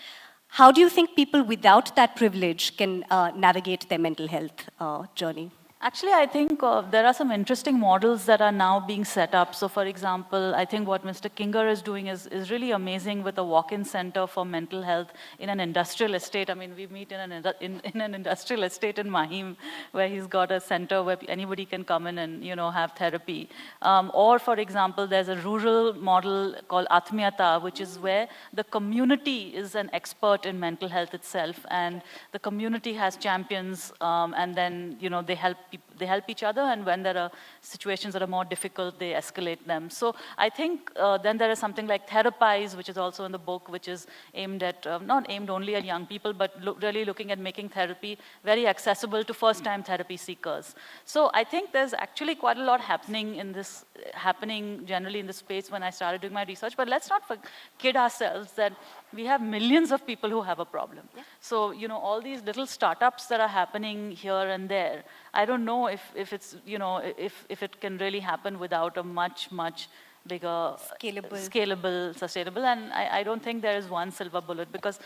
How do you think people without that privilege can navigate their mental health journey? Actually, I think there are some interesting models that are now being set up. So for example, I think what Mr. Kinger is doing is really amazing with a walk-in center for mental health in an industrial estate. I mean, we meet in an industrial estate in Mahim, where he's got a center where anybody can come in and, have therapy. Or for example, there's a rural model called Atmiyata, which is where the community is an expert in mental health itself, and the community has champions, and then, they help each other, and when there are situations that are more difficult, they escalate them. So I think then there is something like Therapize, which is also in the book, which is aimed at, not aimed only at young people, but really looking at making therapy very accessible to first-time therapy seekers. So I think there's actually quite a lot happening generally in this space when I started doing my research, but let's not kid ourselves that we have millions of people who have a problem. Yeah. So, all these little startups that are happening here and there, I don't know if it's, if it can really happen without a much, much bigger, scalable, sustainable, and I don't think there is one silver bullet, because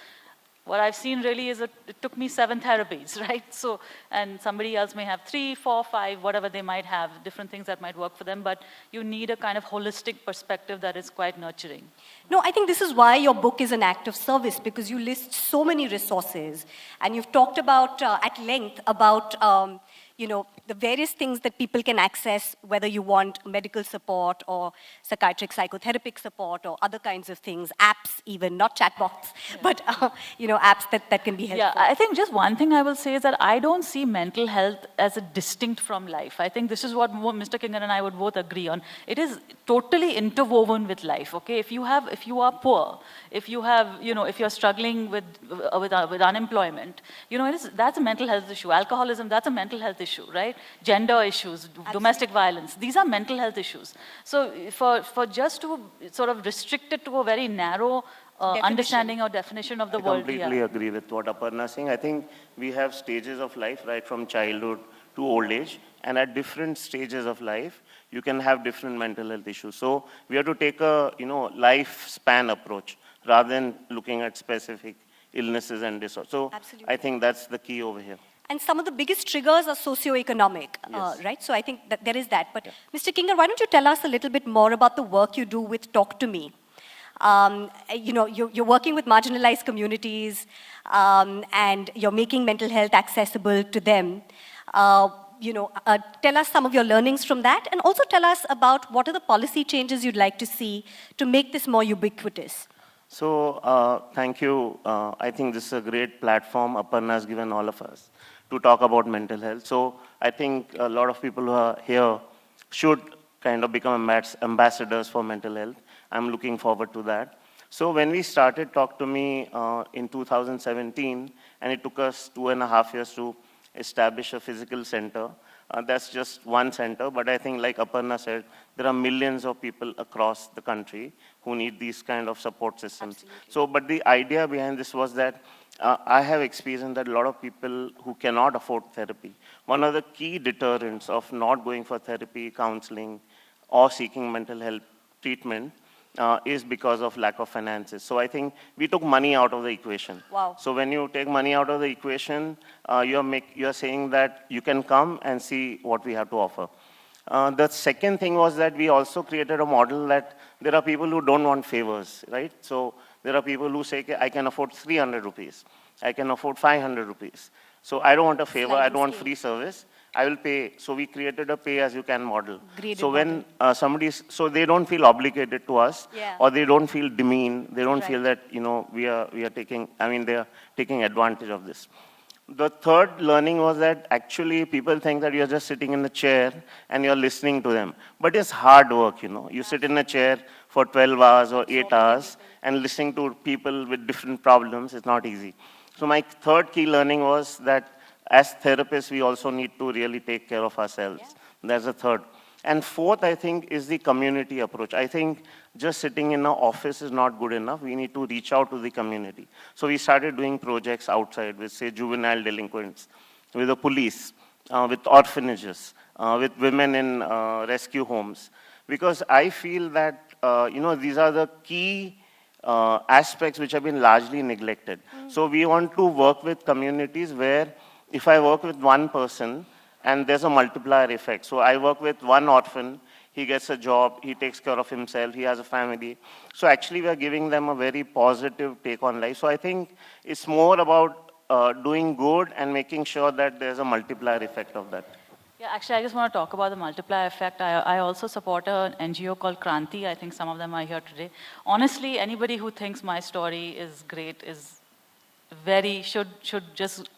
what I've seen really is it took me 7 therapies, right? So, and somebody else may have 3, 4, 5, whatever they might have, different things that might work for them, but you need a kind of holistic perspective that is quite nurturing. No, I think this is why your book is an act of service, because you list so many resources, and you've talked about, at length, about, the various things that people can access, whether you want medical support or psychiatric, psychotherapeutic support or other kinds of things, apps even, not chatbots, but, apps that can be helpful. Yeah, I think just one thing I will say is that I don't see mental health as a distinct from life. I think this is what Mr. Kinger and I would both agree on. It is totally interwoven with life, okay? If you are poor, if you're struggling with unemployment, that's a mental health issue. Alcoholism, that's a mental health issue, right? Gender issues, domestic violence, these are mental health issues. So for just to sort of restrict it to a very narrow understanding or definition of the world. I completely agree with what Aparna is saying. I think we have stages of life, right, from childhood to old age, and at different stages of life, you can have different mental health issues. So we have to take a, lifespan approach rather than looking at specific illnesses and disorders. So absolutely. I think that's the key over here. And some of the biggest triggers are socioeconomic, yes. Right? So I think that there is that. But Mr. Kinger, why don't you tell us a little bit more about the work you do with Talk to Me? You're working with marginalized communities, and you're making mental health accessible to them. Tell us some of your learnings from that, and also tell us about what are the policy changes you'd like to see to make this more ubiquitous. So thank you. I think this is a great platform Aparna has given all of us to talk about mental health. So I think a lot of people who are here should kind of become ambassadors for mental health. I'm looking forward to that. So when we started Talk to Me in 2017, and it took us 2.5 years to establish a physical center, that's just one center, but I think like Aparna said, there are millions of people across the country who need these kind of support systems. Absolutely. So, but the idea behind this was that I have experienced that a lot of people who cannot afford therapy, one of the key deterrents of not going for therapy, counseling, or seeking mental health treatment is because of lack of finances. So I think we took money out of the equation. Wow. So when you take money out of the equation, you're saying that you can come and see what we have to offer. The second thing was that we also created a model that there are people who don't want favors, right? So there are people who say, I can afford 300 rupees. I can afford 500 rupees. So I don't want a favor, I don't want free service. I will pay. So we created a pay-as-you-can model. So when so they don't feel obligated to us, or they don't feel demeaned. They don't feel that we are taking. they are taking advantage of this. The third learning was that actually people think that you're just sitting in a chair and you're listening to them, but it's hard work. You sit in a chair for 12 hours or 8 hours and listening to people with different problems is not easy. So my third key learning was that as therapists, we also need to really take care of ourselves. Yeah. That's the third. And fourth, I think, is the community approach. I think just sitting in an office is not good enough. We need to reach out to the community. So we started doing projects outside with, say, juvenile delinquents, with the police, with orphanages, with women in rescue homes. Because I feel that, these are the key aspects which have been largely neglected. So we want to work with communities where if I work with one person, and there's a multiplier effect. So I work with one orphan, he gets a job, he takes care of himself, he has a family. So actually we are giving them a very positive take on life. So I think it's more about doing good and making sure that there's a multiplier effect of that. Yeah, actually, I just want to talk about the multiplier effect. I also support an NGO called Kranti. I think some of them are here today. Honestly, anybody who thinks my story is great is should just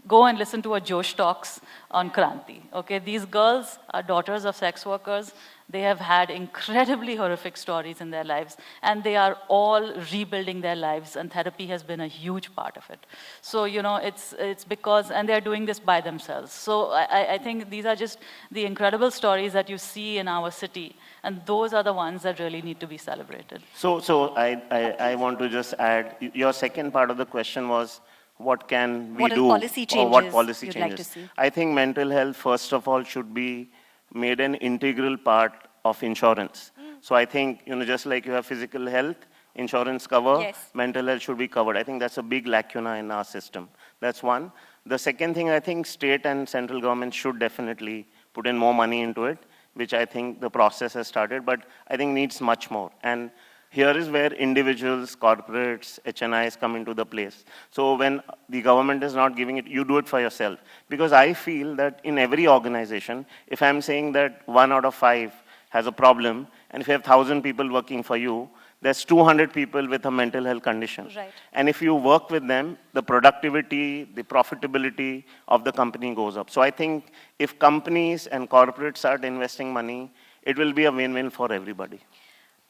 go and listen to a Josh Talks on Kranti. Okay, these girls are daughters of sex workers. They have had incredibly horrific stories in their lives, and they are all rebuilding their lives, and therapy has been a huge part of it. So, you know, it's because, and they're doing this by themselves. So I think these are just the incredible stories that you see in our city, and those are the ones that really need to be celebrated. So I want to just add, your second part of the question was, what can we do? Policy changes or what policy you'd changes? like to see? I think mental health, first of all, should be made an integral part of insurance. So I think, you know, just like you have physical health, insurance cover, Yes. mental health should be covered. I think that's a big lacuna in our system. That's one. The second thing, I think state and central government should definitely put in more money into it, which I think the process has started, but I think needs much more. And here is where individuals, corporates, HNIs come into the place. So when the government is not giving it, you do it for yourself. Because I feel that in every organization, if I'm saying that 1 out of 5 has a problem, and if you have 1,000 people working for you, there's 200 people with a mental health condition. Right. And if you work with them, the productivity, the profitability of the company goes up. So I think if companies and corporates start investing money, it will be a win-win for everybody.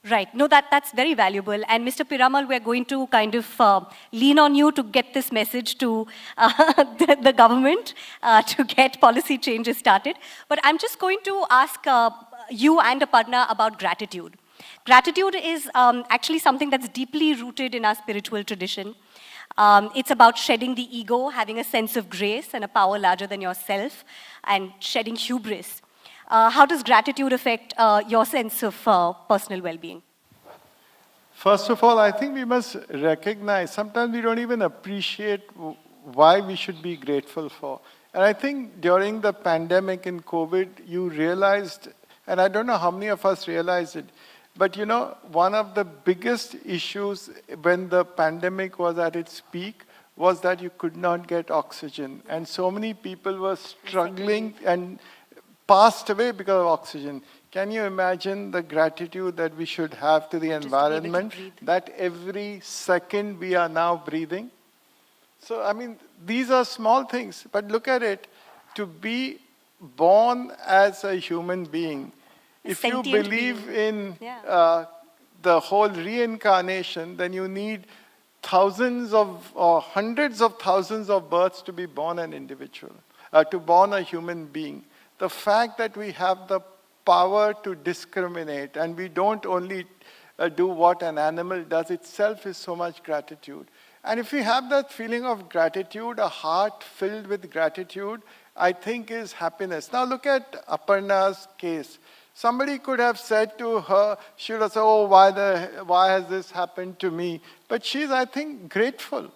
Right. No, that's very valuable. And Mr. Piramal, we're going to kind of lean on you to get this message to the government to get policy changes started. But I'm just going to ask you and Aparna about gratitude. Gratitude is actually something that's deeply rooted in our spiritual tradition. It's about shedding the ego, having a sense of grace and a power larger than yourself, and shedding hubris. How does gratitude affect your sense of personal well-being? First of all, I think we must recognize, sometimes we don't even appreciate why we should be grateful for. And I think during the pandemic in COVID, you realized, and I don't know how many of us realized it, but you know, one of the biggest issues when the pandemic was at its peak was that you could not get oxygen. And so many people were struggling and passed away because of oxygen. Can you imagine the gratitude that we should have to the environment, that every second we are now breathing? So, I mean, these are small things, but look at it. To be born as a human being, if you believe in the whole reincarnation, then you need thousands of, or hundreds of thousands of births to be born an individual, to born a human being. The fact that we have the power to discriminate and we don't only do what an animal does itself is so much gratitude. And if we have that feeling of gratitude, a heart filled with gratitude, I think is happiness. Now look at Aparna's case. Somebody could have said to her, she would have said, oh, why has this happened to me? But she's, I think, grateful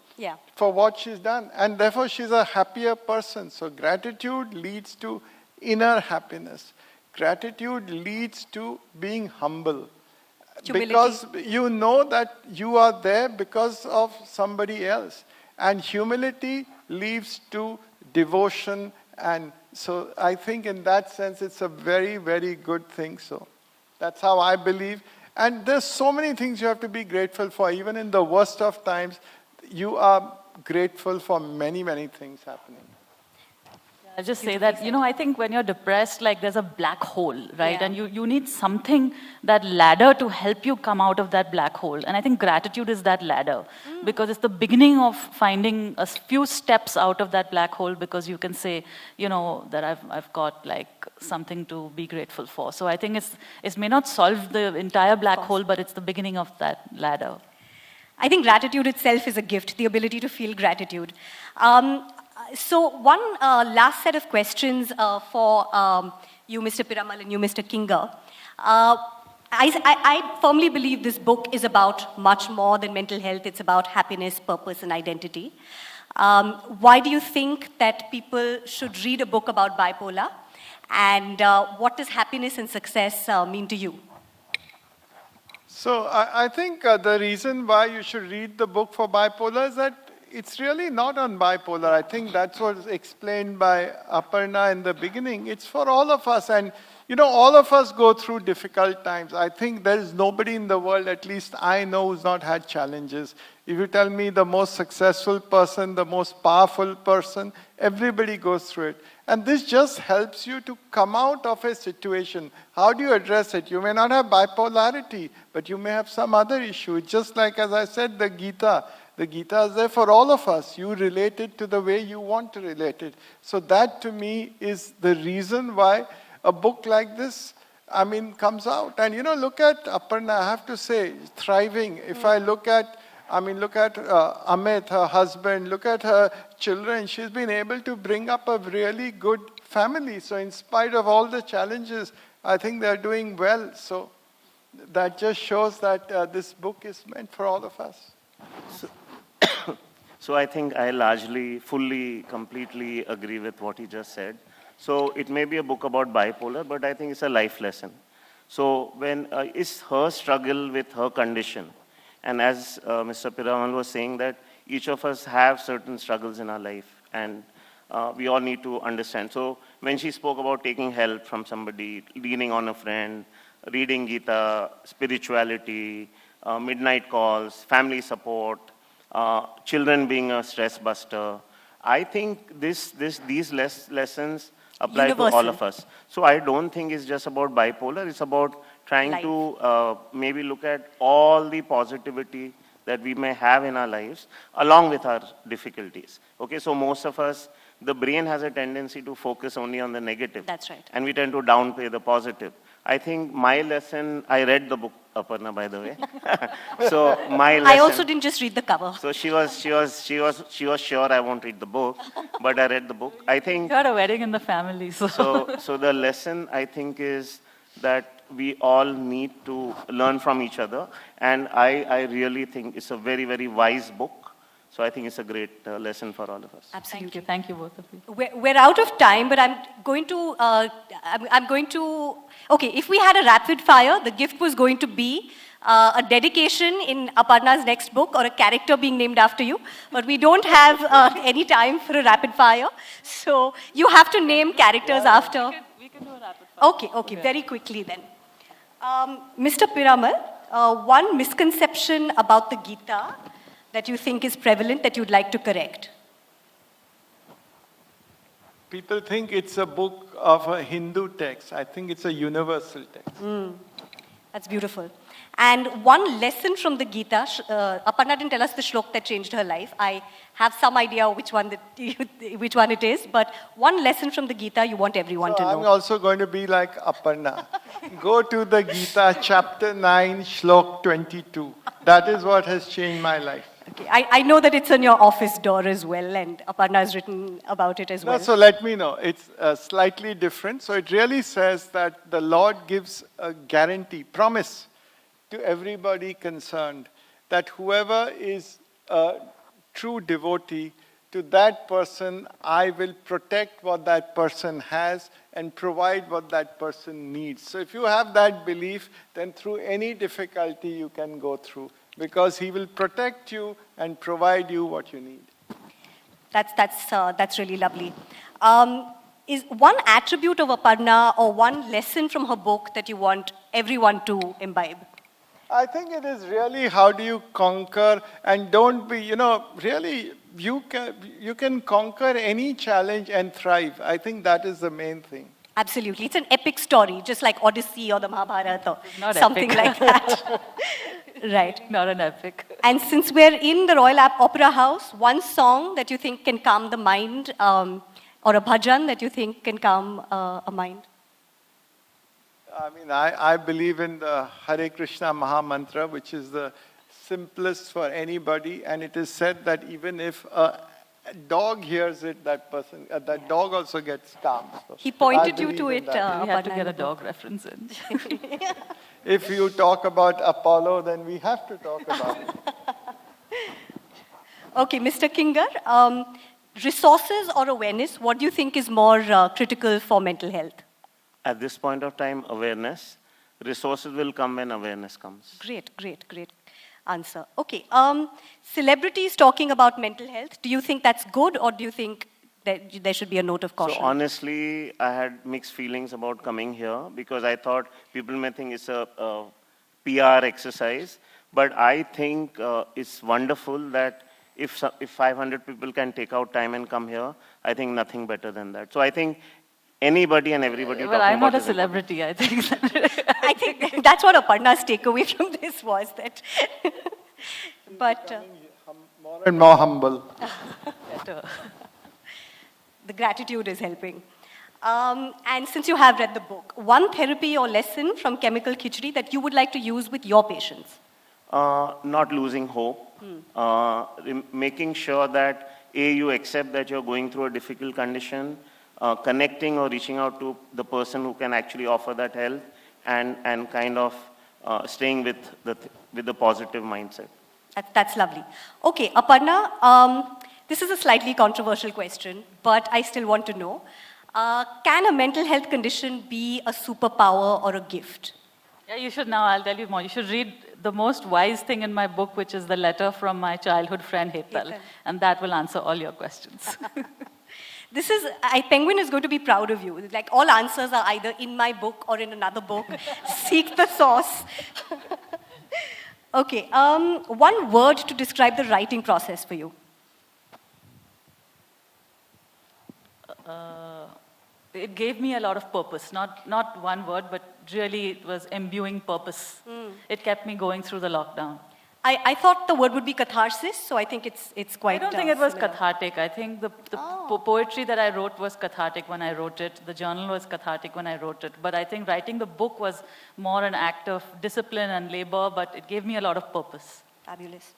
for what she's done. And therefore, she's a happier person. So gratitude leads to inner happiness. Gratitude leads to being humble. Humility. Because you know that you are there because of somebody else. And humility leads to devotion. And so I think in that sense, it's a very, very good thing. So that's how I believe. And there's so many things you have to be grateful for. Even in the worst of times, you are grateful for many, many things happening. I'll just say that, you know, I think when you're depressed, like there's a black hole, right? Yeah. And you need something, that ladder to help you come out of that black hole. And I think gratitude is that ladder because it's the beginning of finding a few steps out of that black hole because you can say, you know, that I've got like something to be grateful for. So I think it may not solve the entire black hole, but it's the beginning of that ladder. I think gratitude itself is a gift, the ability to feel gratitude. So one last set of questions for you, Mr. Piramal, and you, Mr. Kinger. I firmly believe this book is about much more than mental health. It's about happiness, purpose, and identity. Why do you think that people should read a book about bipolar? And what does happiness and success mean to you? So I think the reason why you should read the book for bipolar is that it's really not on bipolar. I think that's what is explained by Aparna in the beginning. It's for all of us. And, you know, all of us go through difficult times. I think there is nobody in the world, at least I know, who's not had challenges. If you tell me the most successful person, the most powerful person, everybody goes through it. And this just helps you to come out of a situation. How do you address it? You may not have bipolarity, but you may have some other issue. It's just like, as I said, the Gita. The Gita is there for all of us. You relate it to the way you want to relate it. So that, to me, is the reason why a book like this, I mean, comes out. And, you know, look at Aparna, I have to say, thriving. If I look at Amit, her husband, look at her children. She's been able to bring up a really good family. So in spite of all the challenges, I think they're doing well. So that just shows that this book is meant for all of us. So I think I largely, fully, completely agree with what he just said. So it may be a book about bipolar, but I think it's a life lesson. So when it's her struggle with her condition, and as Mr. Piramal was saying, that each of us have certain struggles in our life, and we all need to understand. So when she spoke about taking help from somebody, leaning on a friend, reading Gita, spirituality, midnight calls, family support, children being a stress buster, I think these lessons apply to all of us. So I don't think it's just about bipolar, it's about trying to maybe look at all the positivity that we may have in our lives, along with our difficulties. Okay, so most of us, the brain has a tendency to focus only on the negative. That's right. And we tend to downplay the positive. I think my lesson, I read the book, Aparna, by the way. So my lesson, I also didn't just read the cover. so she was sure I won't read the book, but I read the book. I think You had a wedding in the family, so. so the lesson, I think, is that we all need to learn from each other. And I really think it's a very, very wise book. So I think it's a great lesson for all of us. Absolutely. Thank you both of you. We're out of time, but I'm going to, okay, if we had a rapid fire, the gift was going to be a dedication in Aparna's next book or a character being named after you, but we don't have any time for a rapid fire, so you have to name characters after. We can do a rapid fire. Okay, very quickly then. Mr. Piramal, one misconception about the Gita that you think is prevalent that you'd like to correct? People think it's a book of a Hindu text. I think it's a universal text. That's beautiful. And one lesson from the Gita, Aparna didn't tell us the shlok that changed her life. I have some idea which one it is, but one lesson from the Gita you want everyone to know. I'm also going to be like Aparna. Go to the Gita, chapter 9, shlok 22. That is what has changed my life. Okay, I know that it's on your office door as well, and Aparna has written about it as well. No, so let me know. It's slightly different. So it really says that the Lord gives a guarantee, promise to everybody concerned that whoever is a true devotee, to that person I will protect what that person has and provide what that person needs. So if you have that belief, then through any difficulty you can go through, because he will protect you and provide you what you need. That's really lovely. Is one attribute of Aparna or one lesson from her book that you want everyone to imbibe? I think it is really how do you conquer, and don't be, really you can conquer any challenge and thrive. I think that is the main thing. Absolutely. It's an epic story, just like Odyssey or the Mahabharata or Not something epic. like that. Right. Not an epic. And since we're in the Royal Opera House, one song that you think can calm the mind, or a bhajan that you think can calm a mind? I mean, I believe in the Hare Krishna Maha Mantra, which is the simplest for anybody, and it is said that even if a dog hears it, that dog also gets calm. So He pointed I you to believe in it. that. We had to Aparna, get a in the book. dog reference in. If you talk about Apollo, then we have to talk about it. Okay, Mr. Kinger, resources or awareness, what do you think is more critical for mental health? At this point of time, awareness. Resources will come when awareness comes. Great, great, great answer. Okay, celebrities talking about mental health, do you think that's good, or do you think that there should be a note of caution? So honestly, I had mixed feelings about coming here because I thought people may think it's a PR exercise, but I think it's wonderful that if 500 people can take out time and come here, I think nothing better than that. So I think anybody and everybody Well, talking I'm not about a celebrity, I think. I think that's what Aparna's takeaway from this was, that. But More and more humble. the gratitude is helping. And since you have read the book, one therapy or lesson from Chemical Khichdi that you would like to use with your patients? Not losing hope. Making sure that, A, you accept that you're going through a difficult condition, connecting or reaching out to the person who can actually offer that help, and kind of staying with the positive mindset. That's lovely. Okay, Aparna, this is a slightly controversial question, but I still want to know. Can a mental health condition be a superpower or a gift? Yeah, you should now, I'll tell you more. You should read the most wise thing in my book, which is the letter from my childhood friend Hetal, and that will answer all your questions. Penguin is going to be proud of you. Like, all answers are either in my book or in another book. Seek the source. Okay, one word to describe the writing process for you. It gave me a lot of purpose, not one word, but really it was imbuing purpose. It kept me going through the lockdown. I thought the word would be catharsis, so I think it's quite I don't think it was similar. cathartic. I think the poetry that I wrote was cathartic when I wrote it. The journal was cathartic when I wrote it. But I think writing the book was more an act of discipline and labor, but it gave me a lot of purpose. Fabulous.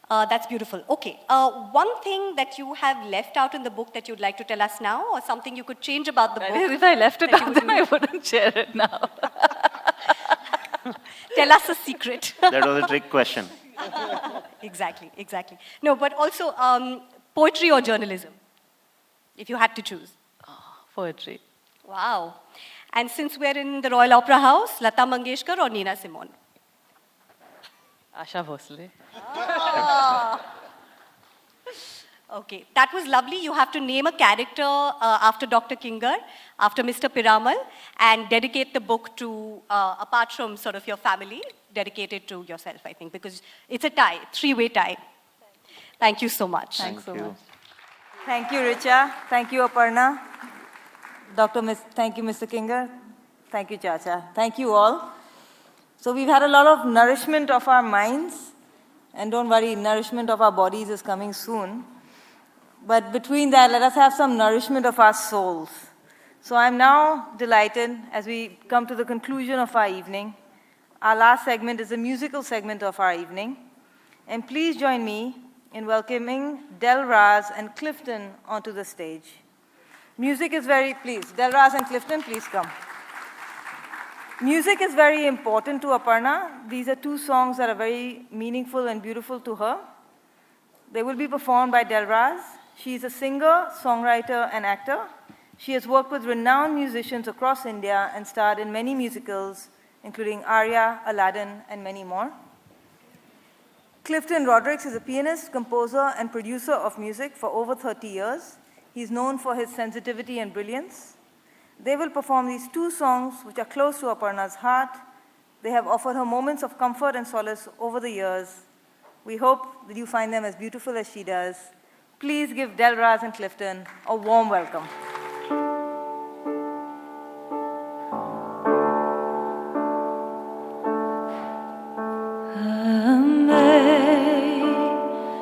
That's beautiful. Okay, one thing that you have left out in the book that you'd like to tell us now, or something you could change about the book? If I left it out, then I wouldn't share it now. Tell us a secret. That was a trick question. Exactly, exactly. No, but also poetry or journalism, if you had to choose. Poetry. Wow. And since we're in the Royal Opera House, Lata Mangeshkar or Nina Simone? Asha Bhosle. Okay, that was lovely. You have to name a character after Dr. Kinger, after Mr. Piramal, and dedicate the book to, apart from sort of your family, dedicate it to yourself, I think, because it's a tie, three-way tie. Thank you so much. Thanks so much. Thank you, Richa. Thank you, Aparna. Thank you, Mr. Kinger. Thank you, Chacha. Thank you all. So we've had a lot of nourishment of our minds, and don't worry, nourishment of our bodies is coming soon. But between that, let us have some nourishment of our souls. So I'm now delighted, as we come to the conclusion of our evening. Our last segment is a musical segment of our evening. And please join me in welcoming Delraz and Clifton onto the stage. Music is Delraz and Clifton, please come. Music is very important to Aparna. These are two songs that are very meaningful and beautiful to her. They will be performed by Delraz. She is a singer, songwriter, and actor. She has worked with renowned musicians across India and starred in many musicals, including Arya, Aladdin, and many more. Clifton Rodericks is a pianist, composer, and producer of music for over 30 years. He is known for his sensitivity and brilliance. They will perform these two songs which are close to Aparna's heart. They have offered her moments of comfort and solace over the years. We hope that you find them as beautiful as she does. Please give Delraz and Clifton a warm welcome.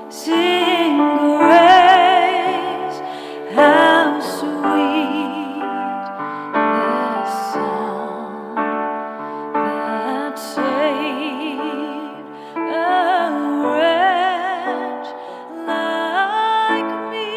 Amazing grace, how sweet the sound that saved a wretch like me.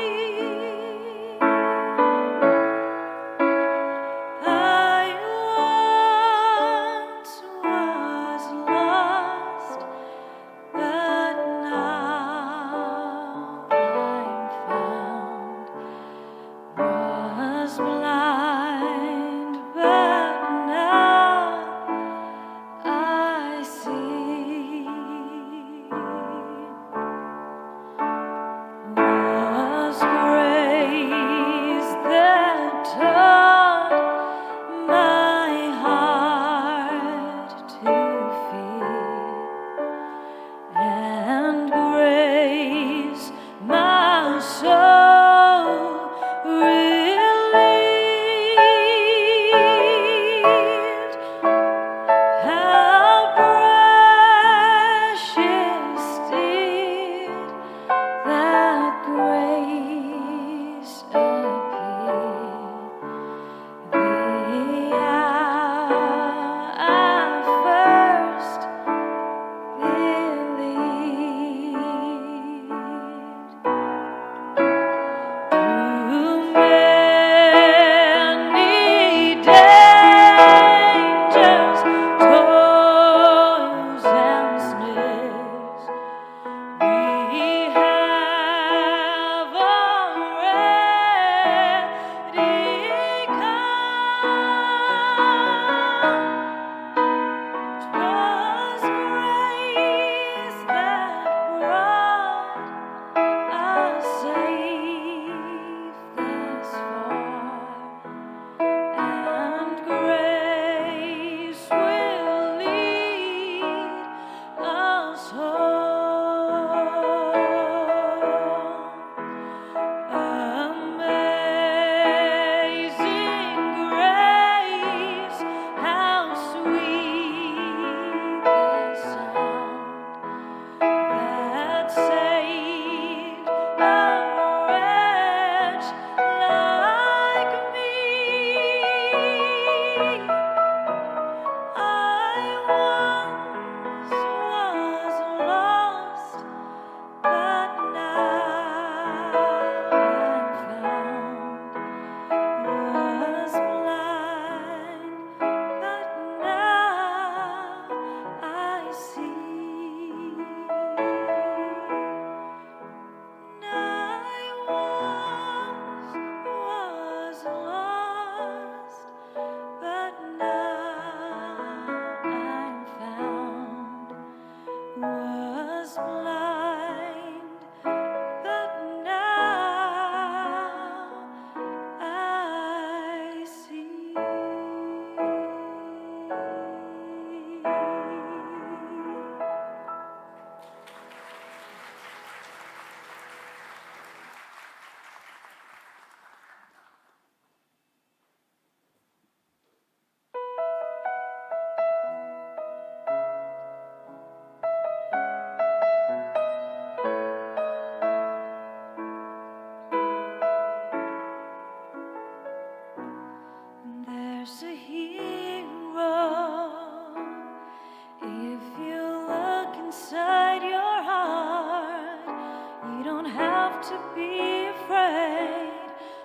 have to be afraid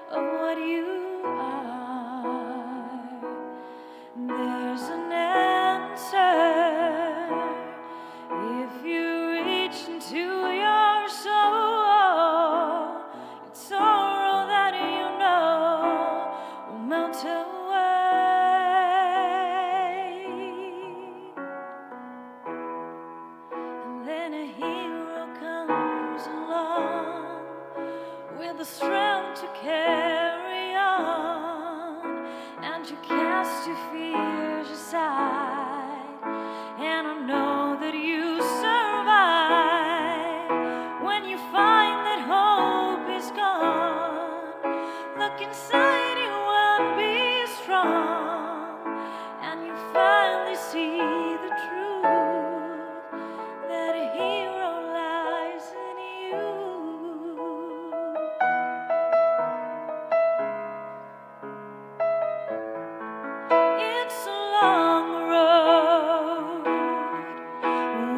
of what you are. There's an answer if you reach into your soul. It's sorrow that you know will melt away. And then a hero comes along with the strength to carry on, and you cast your fears aside, and I know that you survive. When you find that hope is gone, look inside you and be strong, and you finally see the truth that a hero lies in you. It's a long road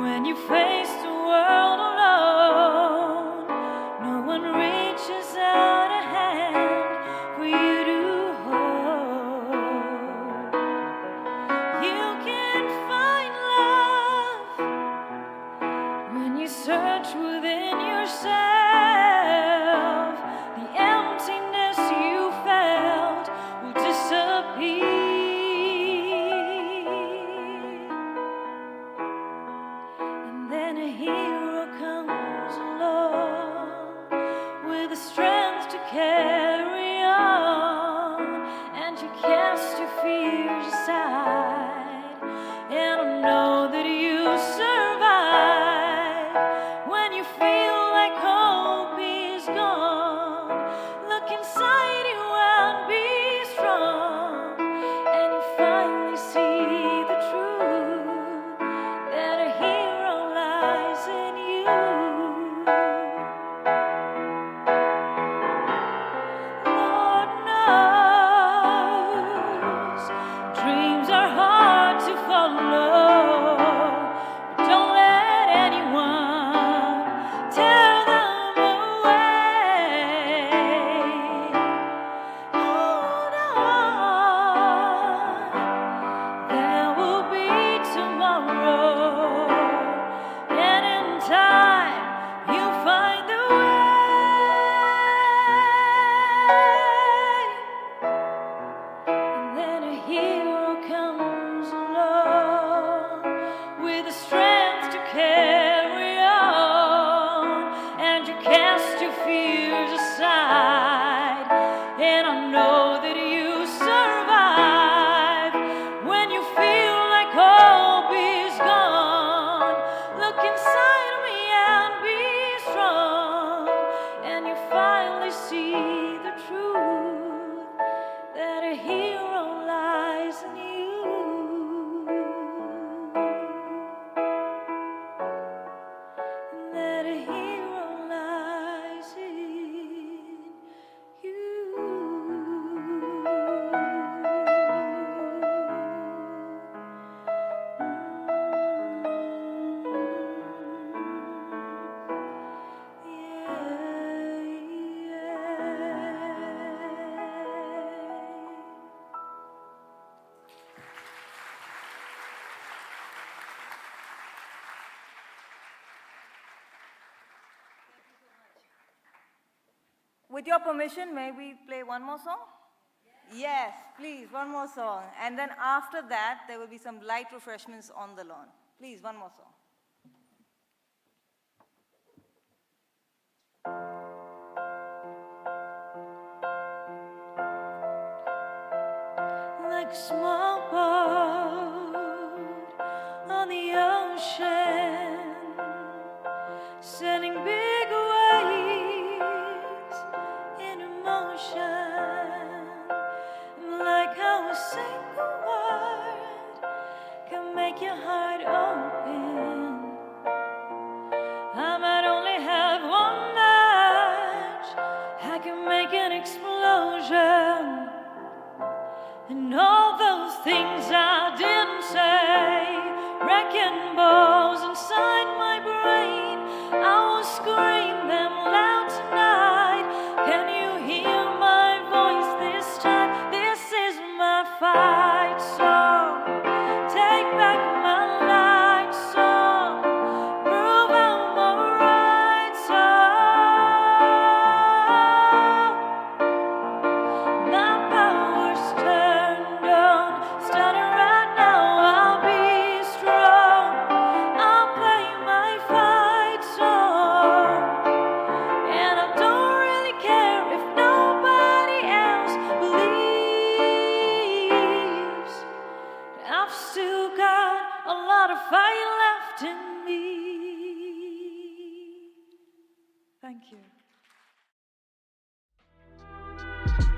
when you face the world alone. No one reaches out a hand for you to hold. You can find love when you search within yourself. The emptiness you felt will disappear. And then a hero comes along with the strength to carry on, and you cast your fears aside, and I know that you survive. When you feel like hope is gone, look inside you and be strong, and you finally see the truth that a hero lies in you. Lord knows dreams are hard to follow, but don't let anyone tear them away. Hold on, there will be tomorrow, and in time you'll find the way. And then a hero comes along with the strength to carry on, and you cast your fears aside, and I know that you survive. When you feel like hope is gone, look inside me and be strong, and you finally see the truth that a hero lies in you. And that a hero lies in With your permission, may we play one more song? Yes, please, one more song. And then after that, there will be some light refreshments on the lawn. Please, one more song. like a small boat on the ocean, sending big waves into motion. Like how a single word can make your heart open. I might only have one match, I can make an explosion. And all those things I didn't say, wrecking balls you.